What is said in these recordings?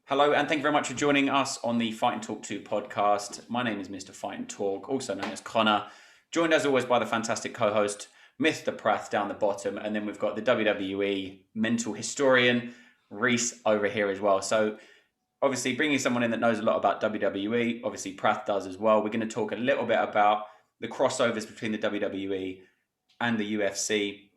Hello, and thank you very much for joining us on the Fight and Talk 2 podcast. My name is Mr. Fight and Talk, also known as Connor, joined as always by the fantastic co-host, Mr. Prath down the bottom, and then we've got the WWE mental historian, Rhys, over here as well. So obviously bringing someone in that knows a lot about WWE, obviously Prath does as well. We're going to talk a little bit about the crossovers between the WWE and the UFC,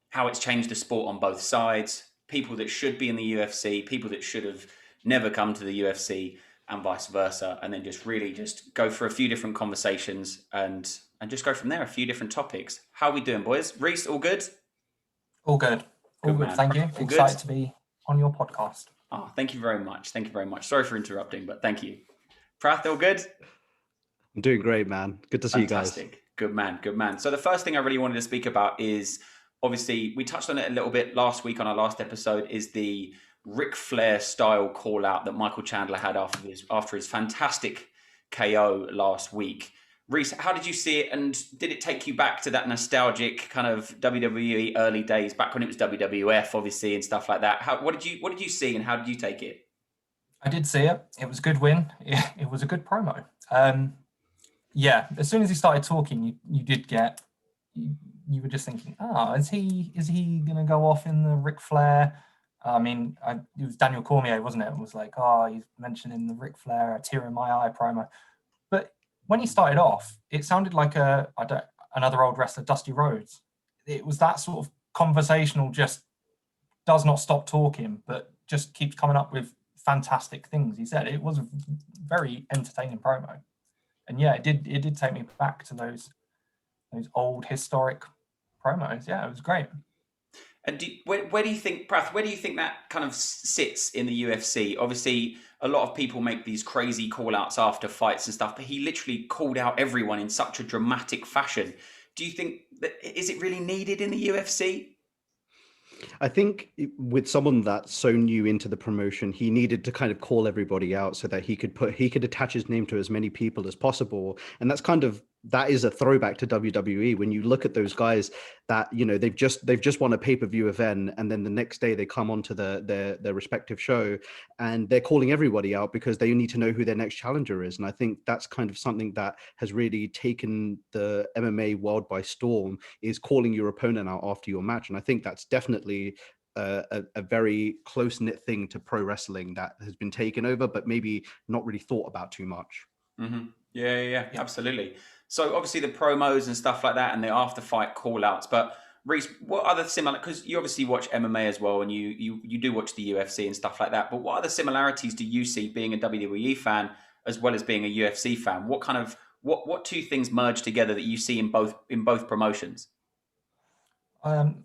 how it's changed the sport on both sides, people that should be in the UFC, people that should have never come to the UFC, and vice versa, and then just really just go for a few different conversations and just go from there, a few different topics. How are we doing, boys? Rhys, all good? All good. All good, thank you. All Excited good? to be on your podcast. Oh, thank you very much. Thank you very much. Sorry for interrupting, but thank you. Prath, all good? I'm doing great, man. Good to see you guys. Fantastic. Good man, good man. So the first thing I really wanted to speak about is, obviously, we touched on it a little bit last week on our last episode, is the Ric Flair style call out that Michael Chandler had after his fantastic KO last week. Rhys, how did you see it, and did it take you back to that nostalgic kind of WWE early days, back when it was WWF, obviously, and stuff like that? What did you see, and how did you take it? I did see it. It was a good win. It was a good promo. Yeah, as soon as he started talking, you did get, you were just thinking, is he going to go off in the Ric Flair? I mean, it was Daniel Cormier, wasn't it? It was like, he's mentioning the Ric Flair, a tear in my eye promo. But when he started off, it sounded like another old wrestler, Dusty Rhodes. It was that sort of conversational, just does not stop talking, but just keeps coming up with fantastic things. He said it was a very entertaining promo, and yeah, it did take me back to those old historic promos. Yeah, it was great. And where do you think, Prath, where do you think that kind of sits in the UFC? Obviously, a lot of people make these crazy call-outs after fights and stuff, but he literally called out everyone in such a dramatic fashion. Do you think that, is it really needed in the UFC? I think with someone that's so new into the promotion, he needed to kind of call everybody out so that he could attach his name to as many people as possible. And that is a throwback to WWE. When you look at those guys that, they've just won a pay-per-view event, and then the next day they come onto their respective show and they're calling everybody out because they need to know who their next challenger is. And I think that's kind of something that has really taken the MMA world by storm, is calling your opponent out after your match. And I think that's definitely a very close-knit thing to pro wrestling that has been taken over, but maybe not really thought about too much. Mm-hmm. Yeah, absolutely. So obviously the promos and stuff like that, and the after-fight call-outs. But Rhys, what other similar? Because you obviously watch MMA as well, and you do watch the UFC and stuff like that. But what other similarities do you see being a WWE fan as well as being a UFC fan? What kind of what two things merge together that you see in both promotions? Well,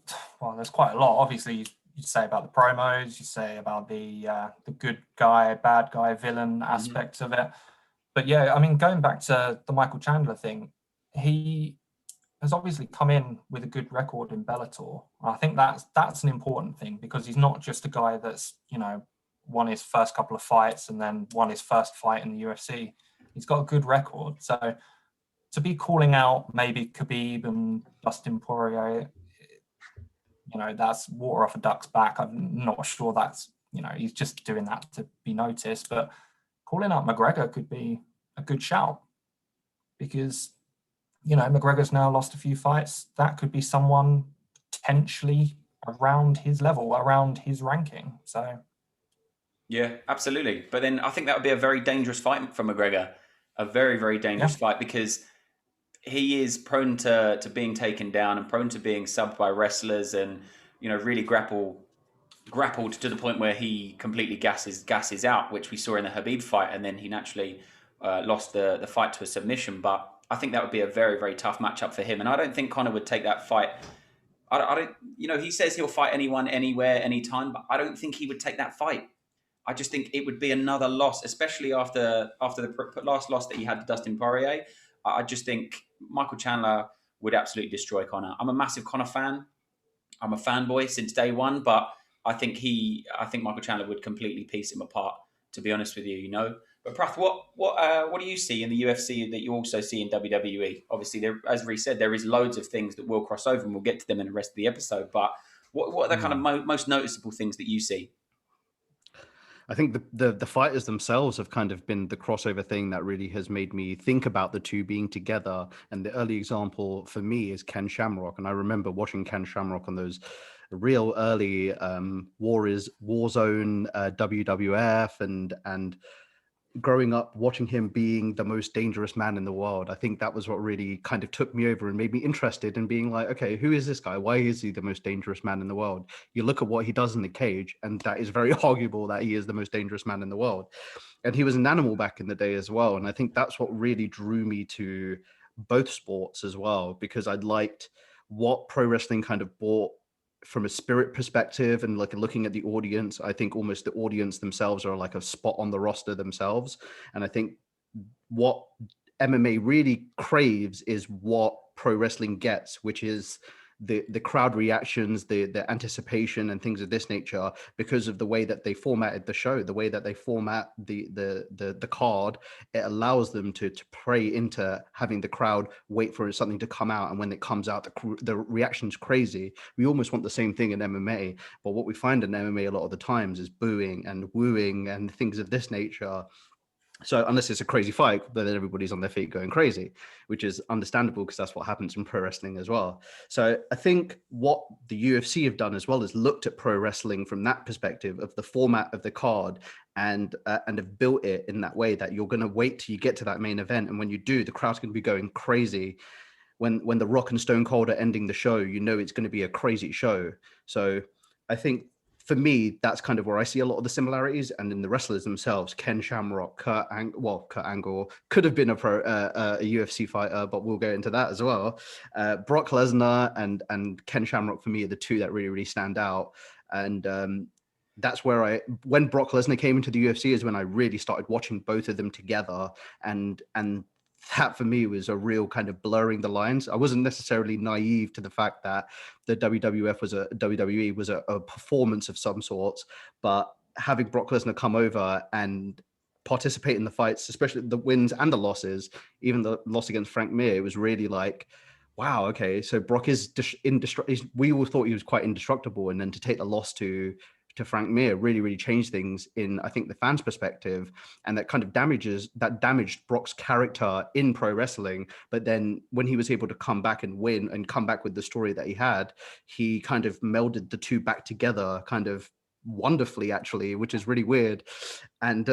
there's quite a lot. Obviously, you say about the promos, you say about the good guy, bad guy, villain aspects of it. But yeah, I mean, going back to the Michael Chandler thing, he has obviously come in with a good record in Bellator. I think that's an important thing, because he's not just a guy that's, won his first couple of fights and then won his first fight in the UFC. He's got a good record. So to be calling out maybe Khabib and Dustin Poirier, that's water off a duck's back. I'm not sure that's, he's just doing that to be noticed. But calling out McGregor could be a good shout, because, McGregor's now lost a few fights. That could be someone potentially around his level, around his ranking. So, yeah, absolutely. But then I think that would be a very dangerous fight for McGregor, a very, very dangerous fight, because he is prone to being taken down and prone to being subbed by wrestlers, and really grappled to the point where he completely gasses out, which we saw in the Khabib fight, and then he naturally lost the fight to a submission. But I think that would be a very, very tough matchup for him, and I don't think Conor would take that fight. I don't. He says he'll fight anyone, anywhere, anytime, but I don't think he would take that fight. I just think it would be another loss, especially after the last loss that he had to Dustin Poirier. I just think Michael Chandler would absolutely destroy Conor. I'm a massive Conor fan. I'm a fanboy since day one, but I think Michael Chandler would completely piece him apart, to be honest with you, But Prath, what do you see in the UFC that you also see in WWE? Obviously, as Rhys said, there is loads of things that will cross over, and we'll get to them in the rest of the episode. But what are the kind of most noticeable things that you see? I think the fighters themselves have kind of been the crossover thing that really has made me think about the two being together. And the early example for me is Ken Shamrock. And I remember watching Ken Shamrock on those real early Warzone, WWF, and growing up watching him being the most dangerous man in the world. I think that was what really kind of took me over and made me interested in being like, okay, who is this guy? Why is he the most dangerous man in the world? You look at what he does in the cage, and that is very arguable that he is the most dangerous man in the world. And he was an animal back in the day as well. And I think that's what really drew me to both sports as well, because I liked what pro wrestling kind of brought from a spirit perspective, and like looking at the audience. I think almost the audience themselves are like a spot on the roster themselves. And I think what MMA really craves is what pro wrestling gets, which is the crowd reactions, the anticipation and things of this nature, because of the way that they formatted the show, the way that they format the card. It allows them to prey into having the crowd wait for something to come out, and when it comes out, the reaction's crazy. We almost want the same thing in MMA, but what we find in MMA a lot of the times is booing and wooing and things of this nature. So unless it's a crazy fight, but then everybody's on their feet going crazy, which is understandable because that's what happens in pro wrestling as well. So I think what the UFC have done as well is looked at pro wrestling from that perspective of the format of the card, and have built it in that way that you're going to wait till you get to that main event, and when you do, the crowd's going to be going crazy. When the Rock and Stone Cold are ending the show, you know it's going to be a crazy show. So I think for me, that's kind of where I see a lot of the similarities. And in the wrestlers themselves, Ken Shamrock, Kurt Angle could have been a UFC fighter, but we'll go into that as well. Brock Lesnar and Ken Shamrock for me are the two that really, really stand out. And that's where when Brock Lesnar came into the UFC is when I really started watching both of them together. And that for me was a real kind of blurring the lines. I wasn't necessarily naive to the fact that the WWE was a performance of some sorts, but having Brock Lesnar come over and participate in the fights, especially the wins and the losses, even the loss against Frank Mir, it was really like, wow, okay, so Brock is indestructible. We all thought he was quite indestructible, and then to take the loss to Frank Mir really, really changed things in, I think, the fans' perspective, and that kind of damaged Brock's character in pro wrestling. But then when he was able to come back and win and come back with the story that he had, he kind of melded the two back together kind of wonderfully, actually, which is really weird. And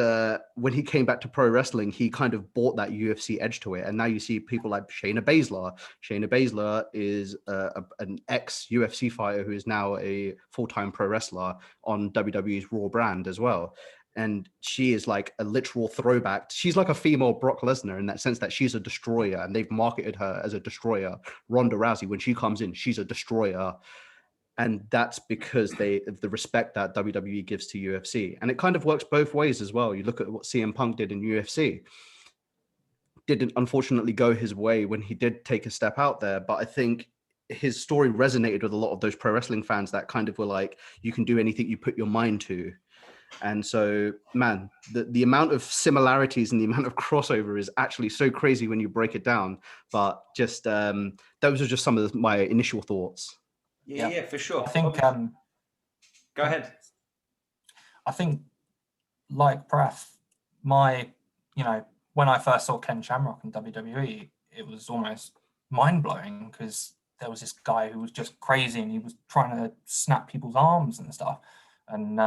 when he came back to pro wrestling, he kind of brought that UFC edge to it. And now you see people like Shayna Baszler. Shayna Baszler is an ex-UFC fighter who is now a full-time pro wrestler on WWE's Raw brand as well. And she is like a literal throwback. She's like a female Brock Lesnar in that sense that she's a destroyer, and they've marketed her as a destroyer. Ronda Rousey, when she comes in, she's a destroyer. And that's because of the respect that WWE gives to UFC. And it kind of works both ways as well. You look at what CM Punk did in UFC. Didn't unfortunately go his way when he did take a step out there. But I think his story resonated with a lot of those pro wrestling fans that kind of were like, you can do anything you put your mind to. And so, man, the amount of similarities and the amount of crossover is actually so crazy when you break it down. But just those are just some of my initial thoughts. Yeah, for sure. I think. Go ahead. I think, like Prath, when I first saw Ken Shamrock in WWE, it was almost mind blowing because there was this guy who was just crazy and he was trying to snap people's arms and stuff and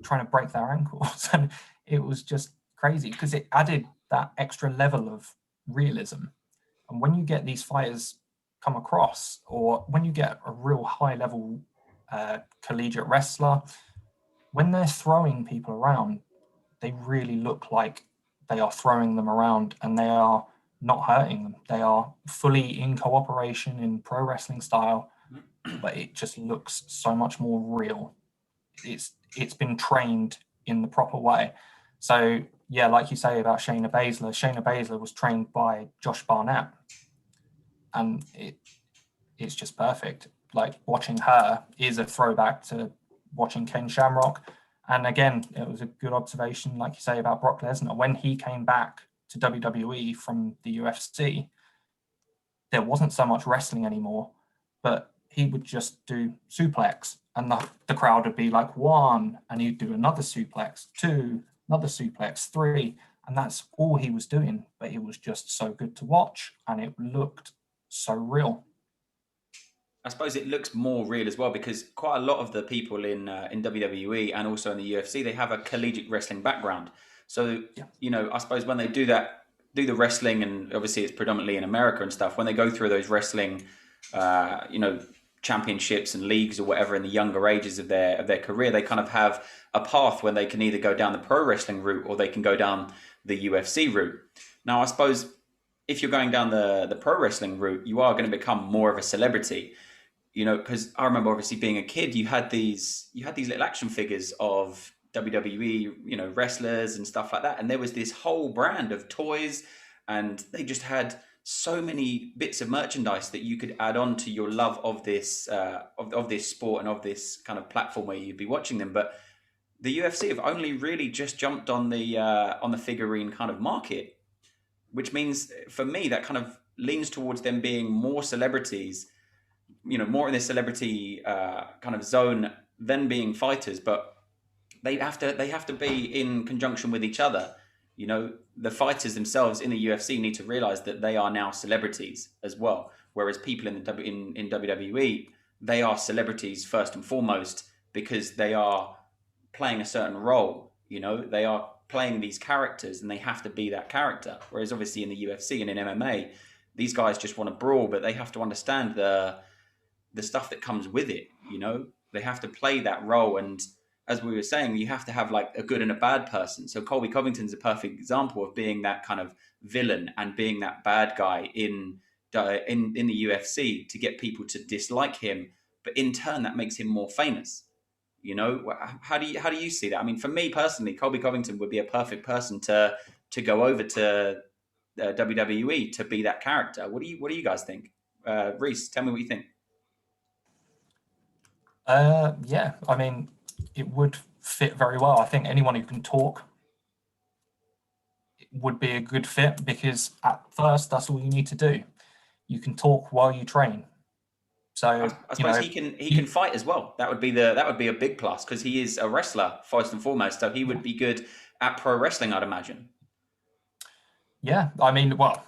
trying to break their ankles, and it was just crazy because it added that extra level of realism. And when you get these fighters come across, or when you get a real high level collegiate wrestler, when they're throwing people around, they really look like they are throwing them around and they are not hurting them. They are fully in cooperation in pro wrestling style, but it just looks so much more real. It's been trained in the proper way. So yeah, like you say about Shayna Baszler was trained by Josh Barnett, and it's just perfect. Like, watching her is a throwback to watching Ken Shamrock. And again, it was a good observation, like you say, about Brock Lesnar. When he came back to WWE from the UFC, there wasn't so much wrestling anymore, but he would just do suplex and the crowd would be like 1, and he'd do another suplex, 2, another suplex, 3, and that's all he was doing. But it was just so good to watch, and it looked so real. I suppose it looks more real as well because quite a lot of the people in WWE and also in the UFC, they have a collegiate wrestling background. So I suppose when they do the wrestling, and obviously it's predominantly in America and stuff. When they go through those wrestling, championships and leagues or whatever in the younger ages of their career, they kind of have a path when they can either go down the pro wrestling route or they can go down the UFC route. Now, I suppose if you're going down the pro wrestling route, you are going to become more of a celebrity. Because I remember obviously being a kid, you had these little action figures of WWE, wrestlers and stuff like that, and there was this whole brand of toys, and they just had so many bits of merchandise that you could add on to your love of this of this sport and of this kind of platform where you'd be watching them. But the UFC have only really just jumped on the figurine kind of market, which means for me that kind of leans towards them being more celebrities, more in the celebrity kind of zone than being fighters, but they have to be in conjunction with each other. The fighters themselves in the UFC need to realize that they are now celebrities as well, whereas people in WWE, they are celebrities first and foremost because they are playing a certain role. They are playing these characters and they have to be that character. Whereas obviously in the UFC and in MMA, these guys just want to brawl, but they have to understand the stuff that comes with it. They have to play that role, and as we were saying, you have to have like a good and a bad person. So Colby Covington's a perfect example of being that kind of villain and being that bad guy in the UFC to get people to dislike him, but in turn that makes him more famous. How do you see that? I mean, for me personally, Colby Covington would be a perfect person to go over to WWE to be that character. What do you guys think? Rhys, tell me what you think. Yeah, I mean, it would fit very well. I think anyone who can talk would be a good fit because at first that's all you need to do. You can talk while you train. So I suppose he can fight as well. That would be a big plus because he is a wrestler first and foremost. So he would be good at pro wrestling, I'd imagine. Yeah, I mean, well,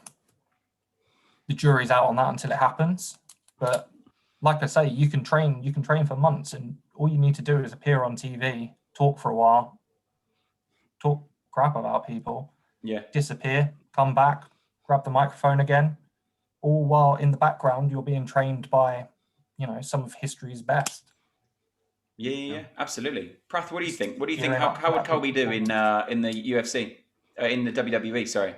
the jury's out on that until it happens. But like I say, you can train for months, and all you need to do is appear on TV, talk for a while, talk crap about people, disappear, come back, grab the microphone again, all while in the background you're being trained by, some of history's best. Yeah, absolutely. Prath, what do you think? What do you think? How would Colby do in the UFC, in the WWE? Sorry.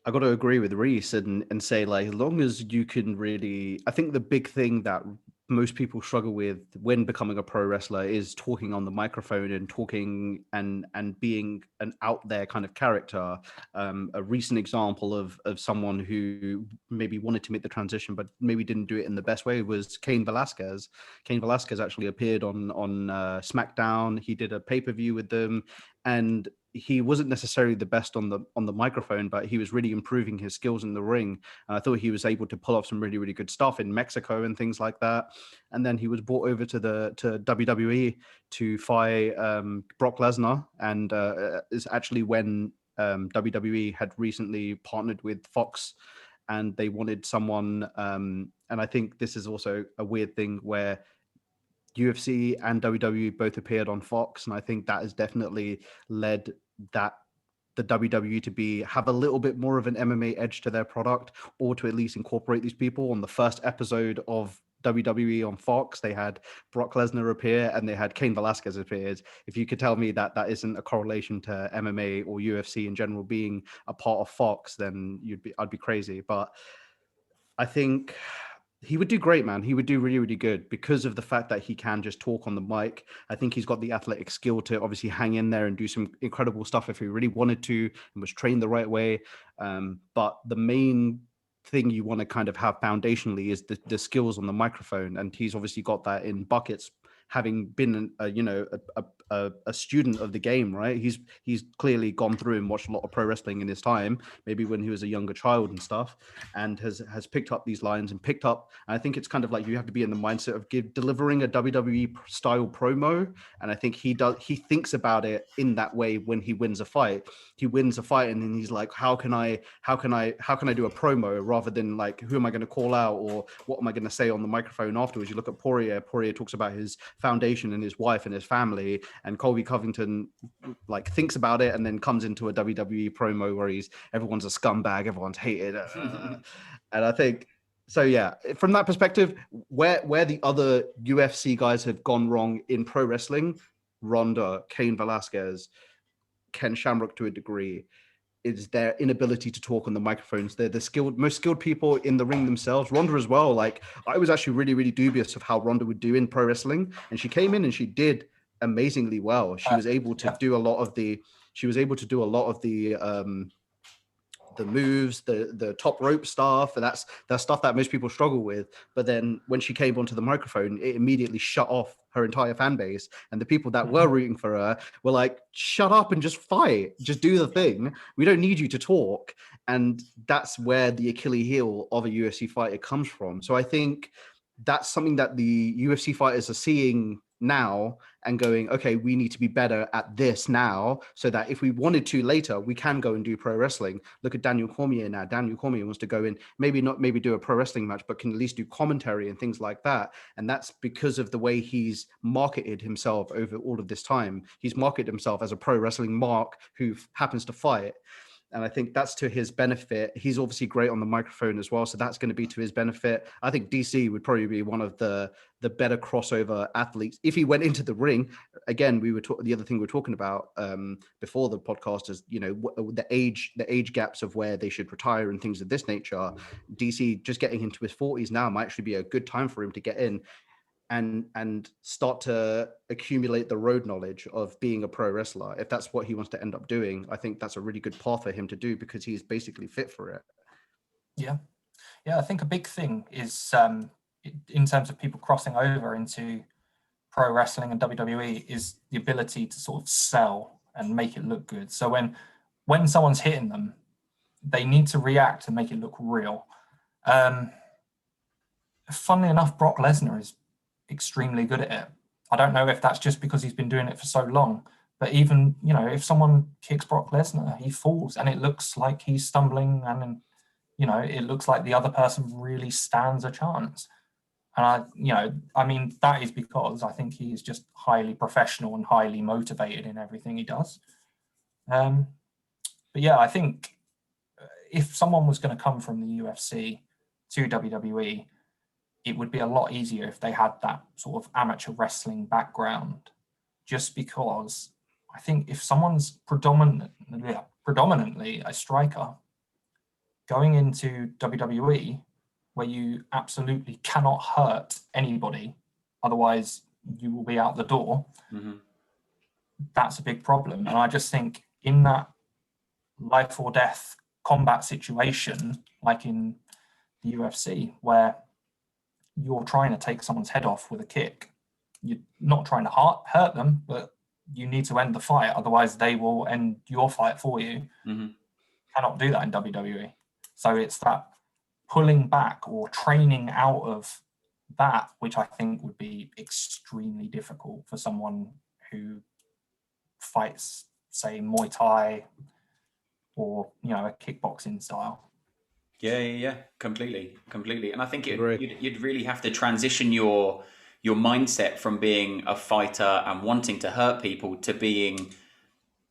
I got to agree with Rhys and say, like, as long as you can really, I think the big thing that most people struggle with when becoming a pro wrestler is talking on the microphone and talking and being an out there kind of character. A recent example of someone who maybe wanted to make the transition but maybe didn't do it in the best way was Cain Velasquez. Cain Velasquez actually appeared on SmackDown. He did a pay-per-view with them, and he wasn't necessarily the best on the microphone, but he was really improving his skills in the ring. And I thought he was able to pull off some really, really good stuff in Mexico and things like that. And then he was brought over to WWE to fight Brock Lesnar. And it's actually when WWE had recently partnered with Fox, and they wanted someone. And I think this is also a weird thing where UFC and WWE both appeared on Fox, and I think that has definitely led the WWE to have a little bit more of an MMA edge to their product, or to at least incorporate these people. On the first episode of WWE on Fox, they had Brock Lesnar appear and they had Cain Velasquez appear. If you could tell me that isn't a correlation to MMA or UFC in general being a part of Fox, then I'd be crazy. But I think he would do great, man. He would do really, really good because of the fact that he can just talk on the mic. I think he's got the athletic skill to obviously hang in there and do some incredible stuff if he really wanted to and was trained the right way. But the main thing you want to kind of have foundationally is the skills on the microphone. And he's obviously got that in buckets, having been a a student of the game, right? He's clearly gone through and watched a lot of pro wrestling in his time, maybe when he was a younger child and stuff, and has picked up these lines and picked up. And I think it's kind of like you have to be in the mindset of delivering a WWE style promo. And I think he thinks about it in that way when he wins a fight. He wins a fight and then he's like, how can I do a promo rather than like, who am I going to call out or what am I going to say on the microphone afterwards? You look at Poirier talks about his foundation and his wife and his family, and Colby Covington like thinks about it and then comes into a WWE promo where everyone's a scumbag, everyone's hated. And I think, so yeah, from that perspective, where the other UFC guys have gone wrong in pro wrestling, Ronda, Cain Velasquez, Ken Shamrock to a degree, is their inability to talk on the microphones. They're the most skilled people in the ring themselves. Ronda as well. Like, I was actually really, really dubious of how Ronda would do in pro wrestling, and she came in and she did amazingly well. She was able to do a lot of the. She was able to do a lot of the moves, the top rope stuff, and that's stuff that most people struggle with. But then when she came onto the microphone, it immediately shut off her entire fan base, and the people that were rooting for her were like, shut up and just fight, just do the thing, we don't need you to talk. And that's where the Achilles heel of a UFC fighter comes from. So I think that's something that the UFC fighters are seeing now and going, okay, we need to be better at this now, so that if we wanted to later, we can go and do pro wrestling. Look at Daniel Cormier now. Daniel Cormier wants to go in, maybe do a pro wrestling match, but can at least do commentary and things like that. And that's because of the way he's marketed himself over all of this time. He's marketed himself as a pro wrestling mark who happens to fight. And I think that's to his benefit. He's obviously great on the microphone as well, so that's going to be to his benefit. I think DC would probably be one of the better crossover athletes if he went into the ring. Again, the other thing we were talking about before the podcast is, you know, the age gaps of where they should retire and things of this nature. DC just getting into his 40s now might actually be a good time for him to get in and start to accumulate the road knowledge of being a pro wrestler. If that's what he wants to end up doing, I think that's a really good path for him to do, because he's basically fit for it. Yeah. I think a big thing is in terms of people crossing over into pro wrestling and WWE is the ability to sort of sell and make it look good. So when someone's hitting them, they need to react and make it look real. Funnily enough, Brock Lesnar is extremely good at it. I don't know if that's just because he's been doing it for so long, but even, you know, if someone kicks Brock Lesnar, he falls and it looks like he's stumbling, and, you know, it looks like the other person really stands a chance. And that is because I think he is just highly professional and highly motivated in everything he does. But yeah, I think if someone was going to come from the UFC to WWE, it would be a lot easier if they had that sort of amateur wrestling background, just because I think if someone's predominantly a striker, going into WWE, where you absolutely cannot hurt anybody, otherwise you will be out the door, that's a big problem. And I just think in that life or death combat situation, like in the UFC, where you're trying to take someone's head off with a kick, you're not trying to hurt them, but you need to end the fight, otherwise they will end your fight for you. Cannot do that in WWE. So it's that pulling back or training out of that, which I think would be extremely difficult for someone who fights, say, Muay Thai or, you know, a kickboxing style. Yeah, completely. And I think you'd really have to transition your mindset from being a fighter and wanting to hurt people to being,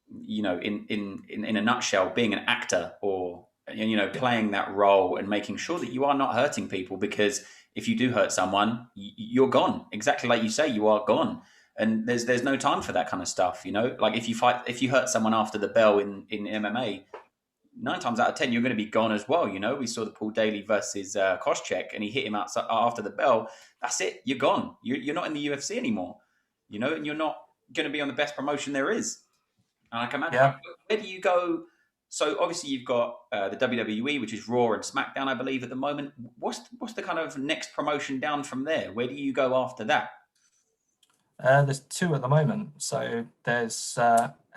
you know, in a nutshell, being an actor, or, you know, playing that role and making sure that you are not hurting people, because if you do hurt someone, you're gone. Exactly like you say, you are gone. And there's no time for that kind of stuff, you know. Like if you hurt someone after the bell in MMA, 9 times out of 10, you're going to be gone as well. You know, we saw the Paul Daly versus Koscheck, and he hit him outside after the bell. That's it. You're gone. You're not in the UFC anymore, you know, and you're not going to be on the best promotion there is. And I can imagine, where do you go? So obviously you've got the WWE, which is Raw and SmackDown, I believe, at the moment. What's the kind of next promotion down from there? Where do you go after that? There's two at the moment. So there's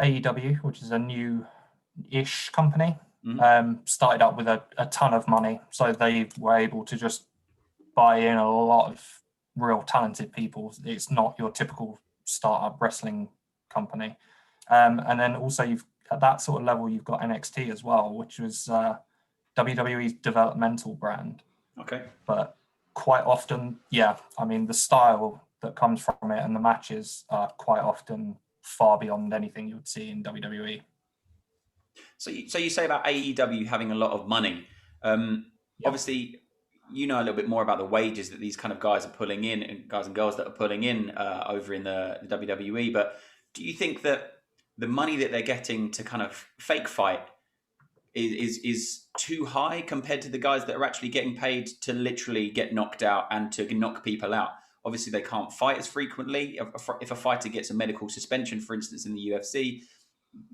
AEW, which is a new-ish company. Started up with a ton of money, so they were able to just buy in a lot of real talented people. It's not your typical startup wrestling company. And then also at that sort of level, you've got NXT as well, which was WWE's developmental brand. Okay. But quite often, I mean, the style that comes from it and the matches are quite often far beyond anything you would see in WWE. So you say about AEW having a lot of money. Obviously, you know a little bit more about the wages that these kind of guys are pulling in, and guys and girls that are pulling in over in the WWE. But do you think that the money that they're getting to kind of fake fight is too high compared to the guys that are actually getting paid to literally get knocked out and to knock people out? Obviously, they can't fight as frequently. If a fighter gets a medical suspension, for instance, in the UFC,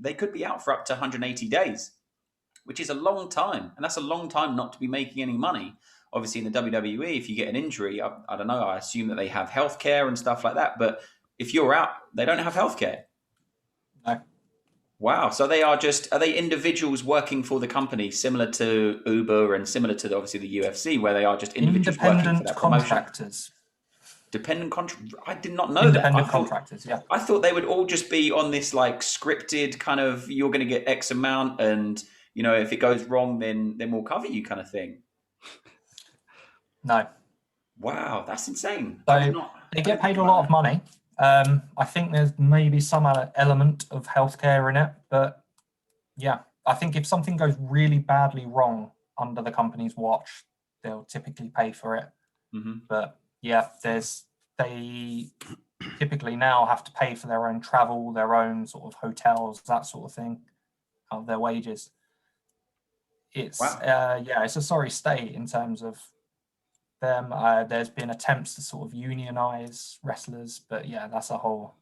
they could be out for up to 180 days, which is a long time. And that's a long time not to be making any money. Obviously, in the WWE, if you get an injury, I don't know, I assume that they have healthcare and stuff like that. But if you're out, they don't have healthcare. No. Wow. So are they individuals working for the company, similar to Uber and similar to obviously the UFC, where they are just individuals working for that promotion? Contractors. Dependent contractors. I did not know Independent that. Contractors, yeah. I thought they would all just be on this like scripted kind of, you're going to get X amount, and you know, if it goes wrong, then we'll cover you kind of thing. No. Wow, that's insane. So they get paid a lot of money. I think there's maybe some element of healthcare in it, but yeah, I think if something goes really badly wrong under the company's watch, they'll typically pay for it. Mm-hmm. But yeah, they typically now have to pay for their own travel, their own sort of hotels, that sort of thing, out of their wages. It's it's a sorry state in terms of them. There's been attempts to sort of unionize wrestlers, but yeah, that's a whole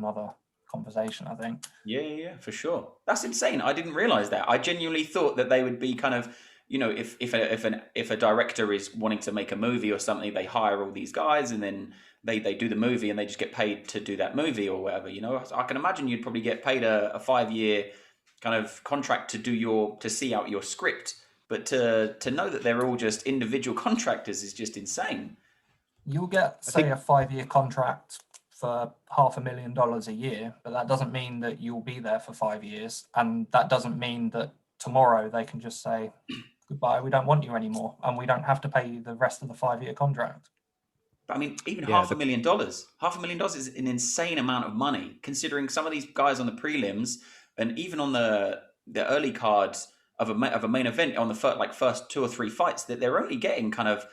nother conversation, I think. Yeah, for sure. That's insane. I didn't realize that. I genuinely thought that they would be kind of, you know, if a director is wanting to make a movie or something, they hire all these guys and then they do the movie and they just get paid to do that movie or whatever. You know, I can imagine you'd probably get paid a 5-year kind of contract to see out your script, but to know that they're all just individual contractors is just insane. You'll get a 5-year contract for $500,000 a year, but that doesn't mean that you'll be there for 5 years, and that doesn't mean that tomorrow they can just say goodbye, we don't want you anymore, and we don't have to pay you the rest of the 5-year contract. But I mean, even $500,000 is an insane amount of money, considering some of these guys on the prelims and even on the early cards of a main event on the first 2 or 3 fights, that they're only getting kind of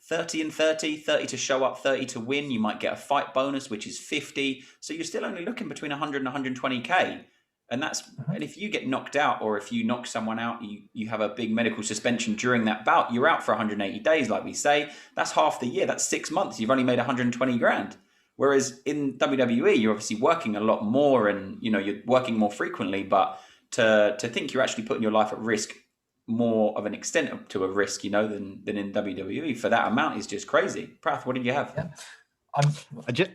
30 and 30 to show up, 30 to win. You might get a fight bonus, which is 50. So you're still only looking between 100 and 120K. And and if you get knocked out, or if you knock someone out, you have a big medical suspension during that bout, you're out for 180 days, like we say. That's half the year. That's 6 months. You've only made 120 grand. Whereas in WWE, you're obviously working a lot more, and you know you're working more frequently. But to think you're actually putting your life at risk, more of an extent to a risk, you know, than in WWE for that amount is just crazy. Prath, what did you have? Yeah.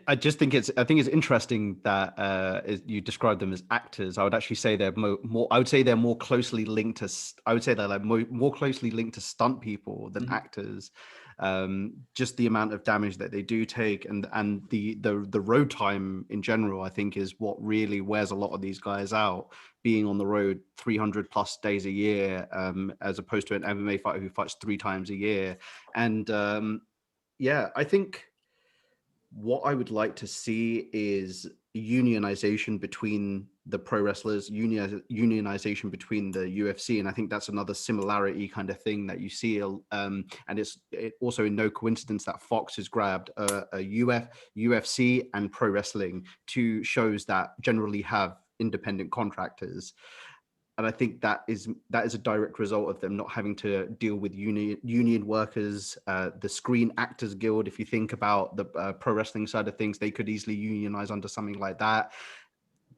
I just think it's interesting that you describe them as actors. I would actually say they're more. I would say they're more closely linked to. I would say they're like more closely linked to stunt people than actors. Just the amount of damage that they do take, and the road time in general, I think, is what really wears a lot of these guys out. Being on the road 300 plus days a year, as opposed to an MMA fighter who fights 3 times a year, and I think what I would like to see is unionization between the pro wrestlers, unionization between the UFC, and I think that's another similarity kind of thing that you see. And it's also in no coincidence that Fox has grabbed UFC and pro wrestling, 2 shows that generally have independent contractors. And I think that is a direct result of them not having to deal with union workers. The Screen Actors Guild, if you think about the pro wrestling side of things, they could easily unionize under something like that.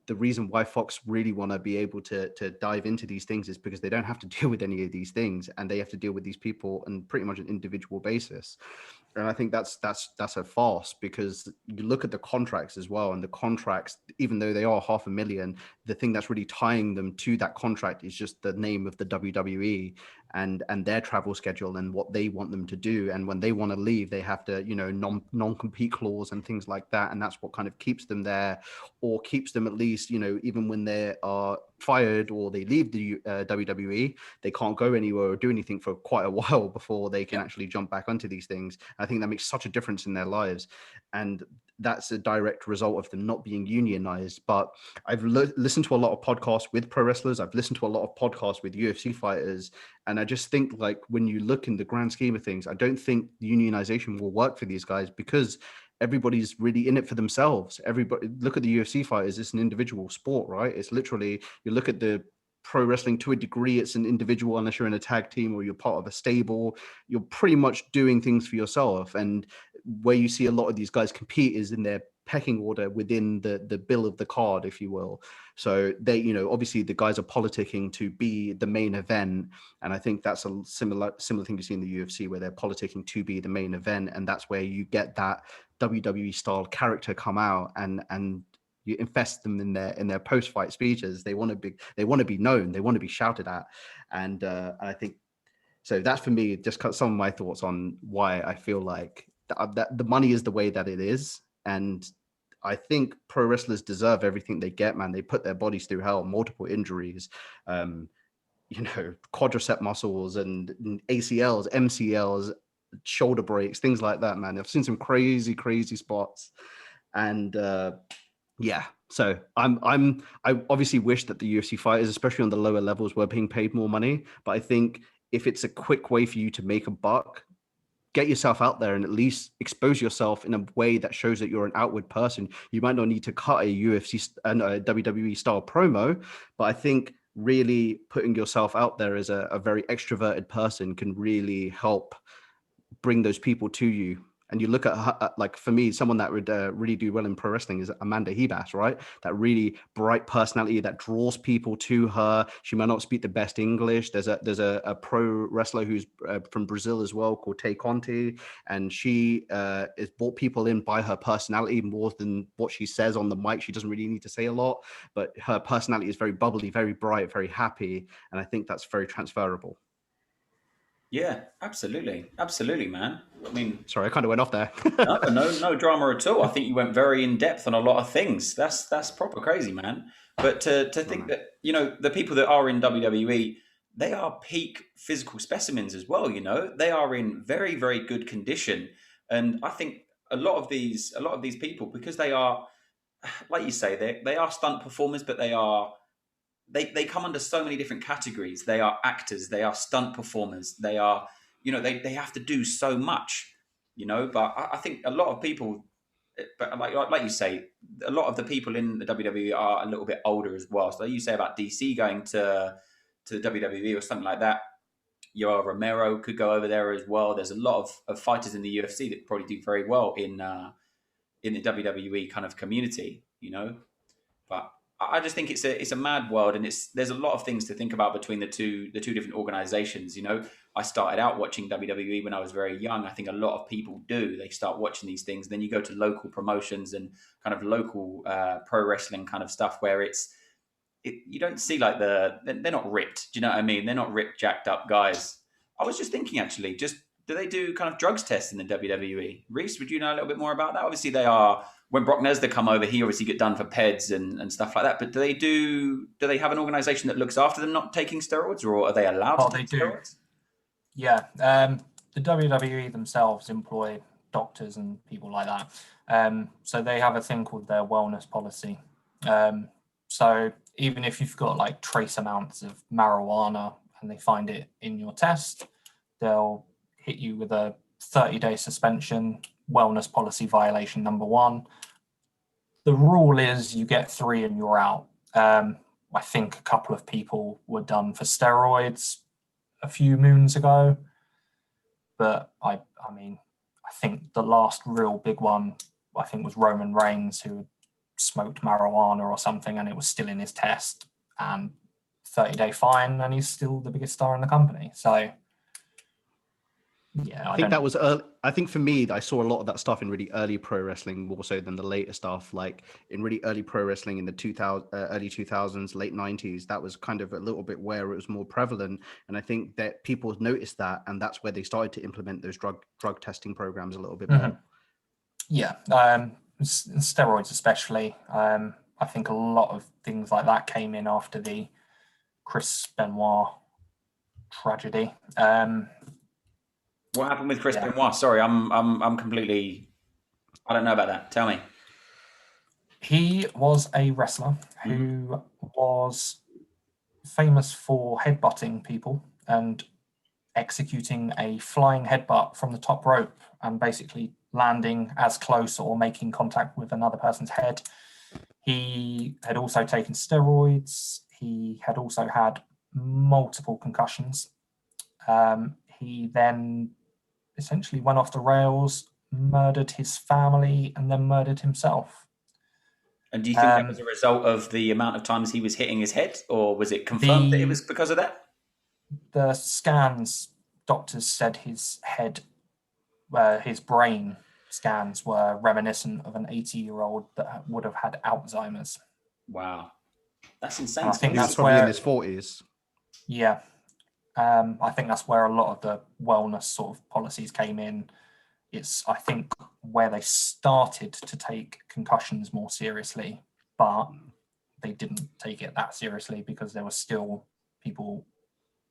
The reason why Fox really want to be able to dive into these things is because they don't have to deal with any of these things, and they have to deal with these people on pretty much an individual basis. And I think that's a farce, because you look at the contracts as well, and the contracts, even though they are $500,000, the thing that's really tying them to that contract is just the name of the WWE and their travel schedule and what they want them to do. And when they want to leave, they have to, non-compete clause and things like that. And that's what kind of keeps them there, or keeps them at least, even when they are fired or they leave the WWE, they can't go anywhere or do anything for quite a while before they can actually jump back onto these things. I think that makes such a difference in their lives. And that's a direct result of them not being unionized. But I've listened to a lot of podcasts with pro wrestlers. I've listened to a lot of podcasts with UFC fighters. And I just think, like, when you look in the grand scheme of things, I don't think unionization will work for these guys, because everybody's really in it for themselves. Everybody, look at the UFC fighters. It's an individual sport, right? It's literally, you look at the pro wrestling, to a degree, it's an individual, unless you're in a tag team or you're part of a stable. You're pretty much doing things for yourself. And where you see a lot of these guys compete is in their pecking order within the bill of the card, if you will. So they, obviously the guys are politicking to be the main event. And I think that's a similar thing you see in the UFC, where they're politicking to be the main event. And that's where you get that WWE style character come out, and you invest them in their post-fight speeches. They want to be known, they want to be shouted at. And I think, so that's, for me, just some of my thoughts on why I feel like that the money is the way that it is. And I think pro wrestlers deserve everything they get, man. They put their bodies through hell, multiple injuries, quadricep muscles and ACLs, MCLs, shoulder breaks, things like that, man. I've seen some crazy spots. And yeah, so I obviously wish that the UFC fighters, especially on the lower levels, were being paid more money. But I think if it's a quick way for you to make a buck, get yourself out there and at least expose yourself in a way that shows that you're an outward person. You might not need to cut a UFC and a WWE style promo, but I think really putting yourself out there as a very extroverted person can really help bring those people to you. And you look at her, like, for me, someone that would really do well in pro wrestling is Amanda Hebas, right? That really bright personality that draws people to her. She might not speak the best English. There's a pro wrestler who's from Brazil as well, called Tay Conti, and she is brought people in by her personality more than what she says on the mic. She doesn't really need to say a lot, but her personality is very bubbly, very bright, very happy, and I think that's very transferable. Yeah, absolutely, man. I mean, sorry, I kind of went off there. no drama at all. I think you went very in depth on a lot of things. That's proper crazy, man. But to think that, the people that are in WWE, they are peak physical specimens as well. They are in very, very good condition, and I think a lot of these people, because they are, like you say, they are stunt performers, but they come under so many different categories. They are actors, they are stunt performers, they are, they have to do so much, but I think a lot of people, but like you say, a lot of the people in the WWE are a little bit older as well. So like you say about DC going to the WWE or something like that, Yoel Romero could go over there as well. There's a lot of fighters in the UFC that probably do very well in the WWE kind of community, but I just think it's a mad world, and there's a lot of things to think about between the two different organizations. I started out watching WWE when I was very young. I think a lot of people do. They start watching these things, then you go to local promotions and kind of local pro wrestling kind of stuff where you don't see like they're not ripped. Do you know what I mean? They're not ripped, jacked up guys. I was just thinking, actually, do they do kind of drugs tests in the WWE? Rhys, would you know a little bit more about that? Obviously, they are. When Brock Lesnar come over, he obviously get done for peds and stuff like that. But do they have an organization that looks after them not taking steroids, or are they allowed to take steroids? Yeah, the WWE themselves employ doctors and people like that. So they have a thing called their wellness policy. So even if you've got like trace amounts of marijuana and they find it in your test, they'll hit you with a 30-day suspension, wellness policy violation number 1. The rule is you get 3 and you're out. I think a couple of people were done for steroids a few moons ago, but I think the last real big one, I think, was Roman Reigns, who smoked marijuana or something, and it was still in his test, and 30-day fine, and he's still the biggest star in the company. So yeah, I think that was early. I think for me, I saw a lot of that stuff in really early pro wrestling more so than the later stuff. Like in really early pro wrestling in the early 2000s, late 90s, that was kind of a little bit where it was more prevalent. And I think that people noticed that, and that's where they started to implement those drug testing programs a little bit more. Yeah, steroids especially. I think a lot of things like that came in after the Chris Benoit tragedy. What happened with Chris Benoit? Sorry, I'm completely. I don't know about that. Tell me. He was a wrestler who was famous for headbutting people and executing a flying headbutt from the top rope and basically landing as close or making contact with another person's head. He had also taken steroids. He had also had multiple concussions. He then essentially went off the rails, murdered his family, and then murdered himself. And do you think that was a result of the amount of times he was hitting his head, or was it confirmed that it was because of that? The scans, doctors said his head, his brain scans were reminiscent of an 80-year-old that would have had Alzheimer's. Wow. That's insane. I think that's probably where, in his 40s. Yeah. I think that's where a lot of the wellness sort of policies came in. It's, I think, where they started to take concussions more seriously, but they didn't take it that seriously because there were still people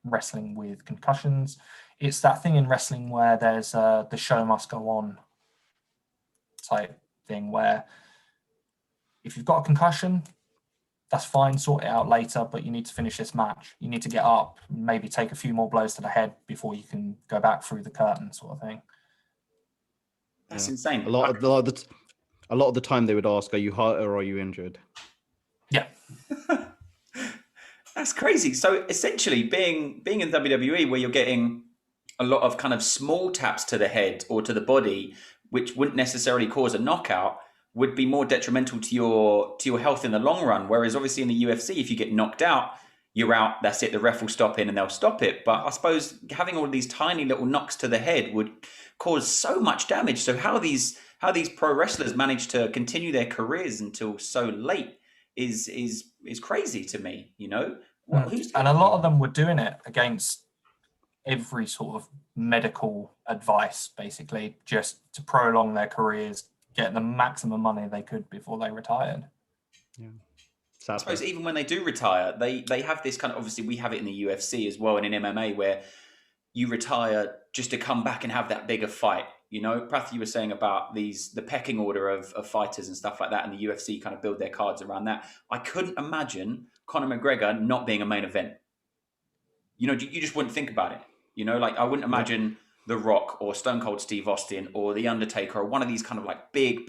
wrestling with concussions. It's that thing in wrestling where there's the show must go on type thing, where if you've got a concussion, that's fine, sort it out later, but you need to finish this match. You need to get up, maybe take a few more blows to the head before you can go back through the curtain, sort of thing. That's insane. A lot of the time they would ask, are you hurt or are you injured? Yeah. That's crazy. So essentially being in WWE, where you're getting a lot of kind of small taps to the head or to the body, which wouldn't necessarily cause a knockout, would be more detrimental to your health in the long run. Whereas obviously in the UFC, if you get knocked out, you're out, that's it, the ref will stop in and they'll stop it. But I suppose having all of these tiny little knocks to the head would cause so much damage. So how these pro wrestlers manage to continue their careers until so late is crazy to me, you know? And a lot of them were doing it against every sort of medical advice, basically, just to prolong their careers, get the maximum money they could before they retired. Yeah. I suppose even when they do retire, they have this kind of, obviously we have it in the UFC as well and in MMA, where you retire just to come back and have that bigger fight. You know, Prath, you were saying about the pecking order of fighters and stuff like that, and the UFC kind of build their cards around that. I couldn't imagine Conor McGregor not being a main event. You know, you just wouldn't think about it. You know, like I wouldn't imagine The Rock or Stone Cold Steve Austin or The Undertaker or one of these kind of like big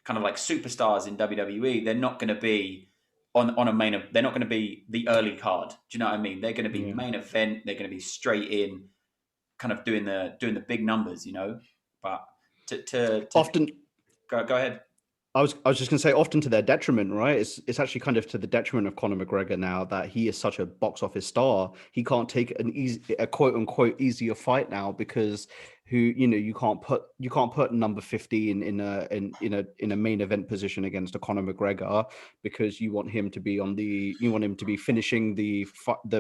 kind of like superstars in WWE. They're not going to be on a main event. They're not going to be the early card. Do you know what I mean? They're going to be main event. They're going to be straight in, kind of doing the big numbers, you know. But to often go ahead. I was just going to say, often to their detriment, right? It's actually kind of to the detriment of Conor McGregor now that he is such a box office star. He can't take a quote unquote easier fight now because you can't put number 15 in a main event position against a Conor McGregor because you want him to be finishing the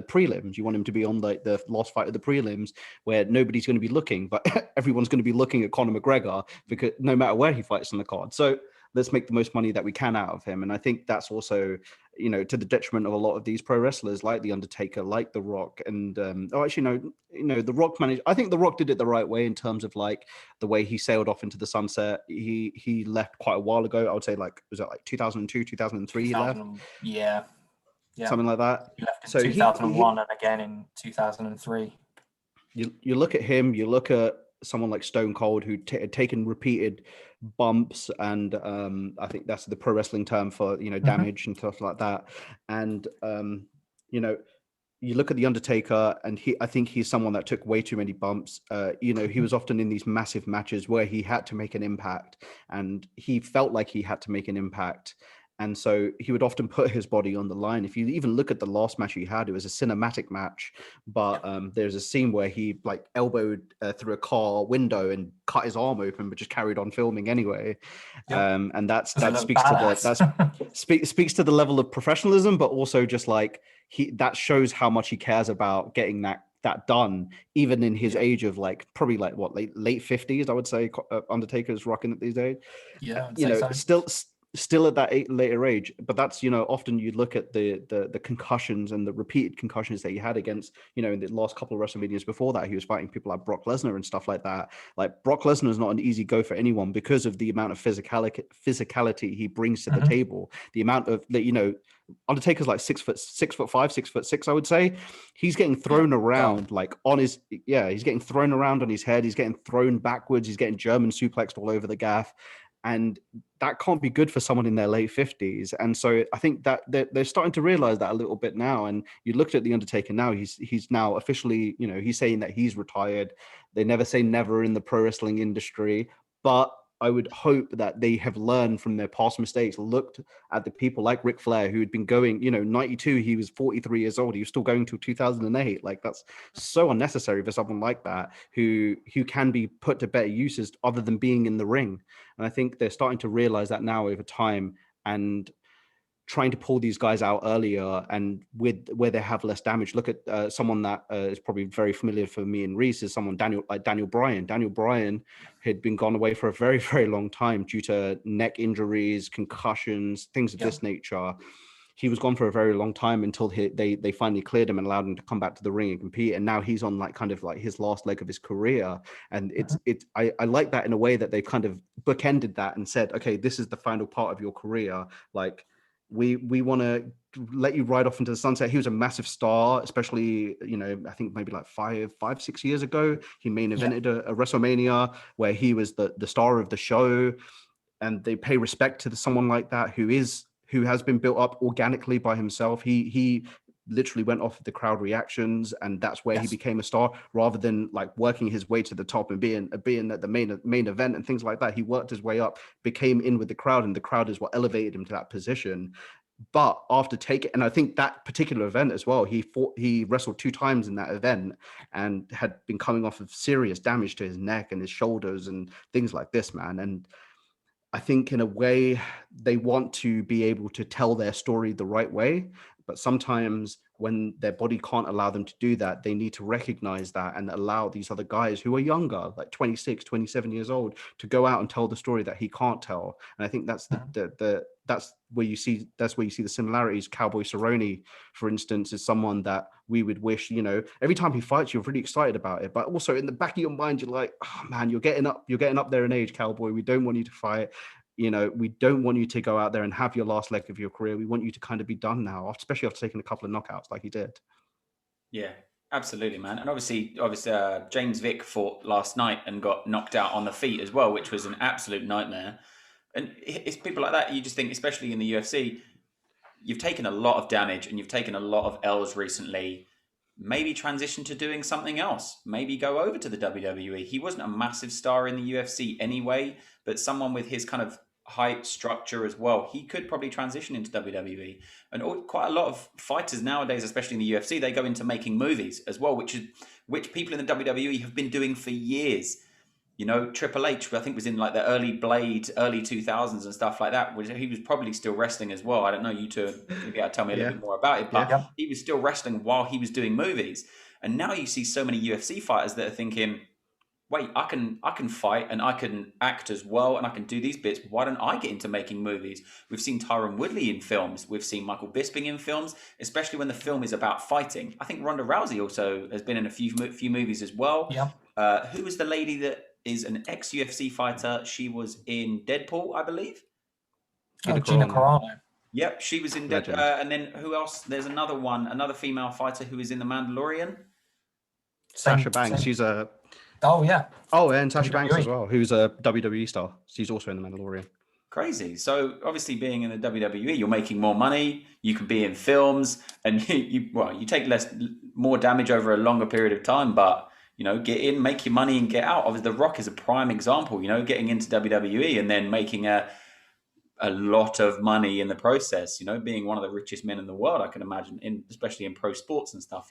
prelims. You want him to be on the last fight of the prelims where nobody's going to be looking, but everyone's going to be looking at Conor McGregor because no matter where he fights on the card. So let's make the most money that we can out of him. And I think that's also, to the detriment of a lot of these pro wrestlers like The Undertaker, like The Rock. And The Rock managed, I think The Rock did it the right way in terms of like the way he sailed off into the sunset. He left quite a while ago. I would say was it like 2002, 2003 he left? Yeah. Something like that. He left in 2001 and again in 2003. You look at him, you look at someone like Stone Cold who had taken repeated bumps and I think that's the pro wrestling term for damage and stuff like that. And you look at The Undertaker and I think he's someone that took way too many bumps. He was often in these massive matches where he had to make an impact and he felt like he had to make an impact. And so he would often put his body on the line. If you even look at the last match he had, it was a cinematic match, but there's a scene where he like elbowed through a car window and cut his arm open, but just carried on filming anyway. And that speaks speaks to the level of professionalism, but also just like that shows how much he cares about getting that done, even in his age of like probably like what late 50s, I would say. Undertaker's rocking at these days. Still at that later age. But that's, often you look at the concussions and the repeated concussions that he had against, in the last couple of WrestleManias before that, he was fighting people like Brock Lesnar and stuff like that. Like Brock Lesnar is not an easy go for anyone because of the amount of physicality he brings to the table. The amount of Undertaker's like 6'5", 6'6", I would say. He's getting thrown around like on his he's getting thrown around on his head. He's getting thrown backwards. He's getting German suplexed all over the gaff. And that can't be good for someone in their late 50s. And so I think that they're starting to realize that a little bit now. And you looked at The Undertaker now, he's now officially, he's saying that he's retired. They never say never in the pro wrestling industry, but I would hope that they have learned from their past mistakes, looked at the people like Ric Flair, who had been going, 92, he was 43 years old. He was still going till 2008. Like, that's so unnecessary for someone like that, who can be put to better uses other than being in the ring. And I think they're starting to realize that now over time, and trying to pull these guys out earlier and where they have less damage. Look at someone that is probably very familiar for me and Rhys, is someone Daniel Bryan. Daniel Bryan had been gone away for a very, very long time due to neck injuries, concussions, things of this nature. He was gone for a very long time until they finally cleared him and allowed him to come back to the ring and compete. And now he's on like kind of like his last leg of his career. And I like that in a way that they kind of bookended that and said, okay, this is the final part of your career. Like, we want to let you ride off into the sunset. He was a massive star, especially, I think maybe like 6 years ago, he main evented a WrestleMania where he was the star of the show. And they pay respect to someone like that who has been built up organically by himself. He literally went off the crowd reactions, and that's where he became a star, rather than like working his way to the top and being at the main event and things like that. He worked his way up, became in with the crowd, and the crowd is what elevated him to that position. But after and I think that particular event as well, he wrestled 2 times in that event and had been coming off of serious damage to his neck and his shoulders and things like this, man. And I think in a way they want to be able to tell their story the right way, but sometimes when their body can't allow them to do that, they need to recognize that and allow these other guys who are younger, like 26, 27 years old, to go out and tell the story that he can't tell. And I think that's that's where you see the similarities. Cowboy Cerrone, for instance, is someone that we would wish, every time he fights, you're really excited about it. But also in the back of your mind, you're like, oh man, you're getting up there in age, Cowboy. We don't want you to fight. We don't want you to go out there and have your last leg of your career. We want you to kind of be done now, especially after taking a couple of knockouts like he did. Yeah, absolutely, man. And obviously, James Vick fought last night and got knocked out on the feet as well, which was an absolute nightmare. And it's people like that, you just think, especially in the UFC, you've taken a lot of damage and you've taken a lot of L's recently. Maybe transition to doing something else. Maybe go over to the WWE. He wasn't a massive star in the UFC anyway, but someone with his kind of height, structure as well, he could probably transition into WWE. And quite a lot of fighters nowadays, especially in the UFC, they go into making movies as well, which people in the WWE have been doing for years. Triple H, I think, was in like the early Blade, early 2000s and stuff like that. He was probably still wrestling as well. I don't know, you two maybe tell me a little bit more about it, but he was still wrestling while he was doing movies. And now you see so many UFC fighters that are thinking, wait, I can fight and I can act as well and I can do these bits. Why don't I get into making movies? We've seen Tyron Woodley in films. We've seen Michael Bisping in films, especially when the film is about fighting. I think Ronda Rousey also has been in a few movies as well. Yeah. Who was the lady that is an ex-UFC fighter? She was in Deadpool, I believe. Gina Carano. Yep, she was in Deadpool. And then who else? There's another female fighter who is in The Mandalorian. Sasha Banks. She's a... Oh, yeah. Oh, and Sasha Banks as well, who's a WWE star. She's also in The Mandalorian. Crazy. So obviously being in the WWE, you're making more money, you can be in films, and you take more damage over a longer period of time, but get in, make your money and get out. Obviously, The Rock is a prime example, getting into WWE and then making a a lot of money in the process, being one of the richest men in the world, I can imagine, especially in pro sports and stuff.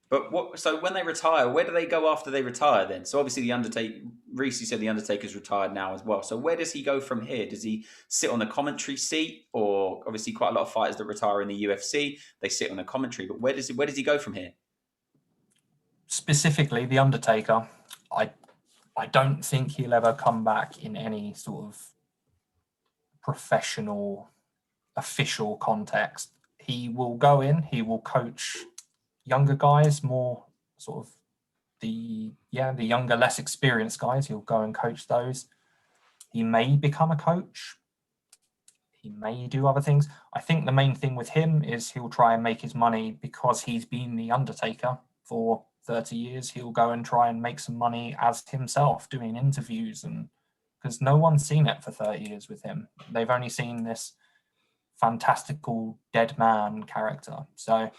But so when they retire, where do they go after they retire then? So obviously the Undertaker, Rhys, you said the Undertaker's retired now as well. So where does he go from here? Does he sit on the commentary seat? Or obviously quite a lot of fighters that retire in the UFC, they sit on the commentary. But where does he go from here? Specifically, the Undertaker, I don't think he'll ever come back in any sort of professional, official context. He will go in, he will coach younger guys, more sort of the younger, less experienced guys. He'll go and coach those. He may become a coach. He may do other things. I think the main thing with him is he'll try and make his money because he's been the Undertaker for 30 years. He'll go and try and make some money as himself, doing interviews, and because no one's seen it for 30 years with him. They've only seen this fantastical dead man character. So,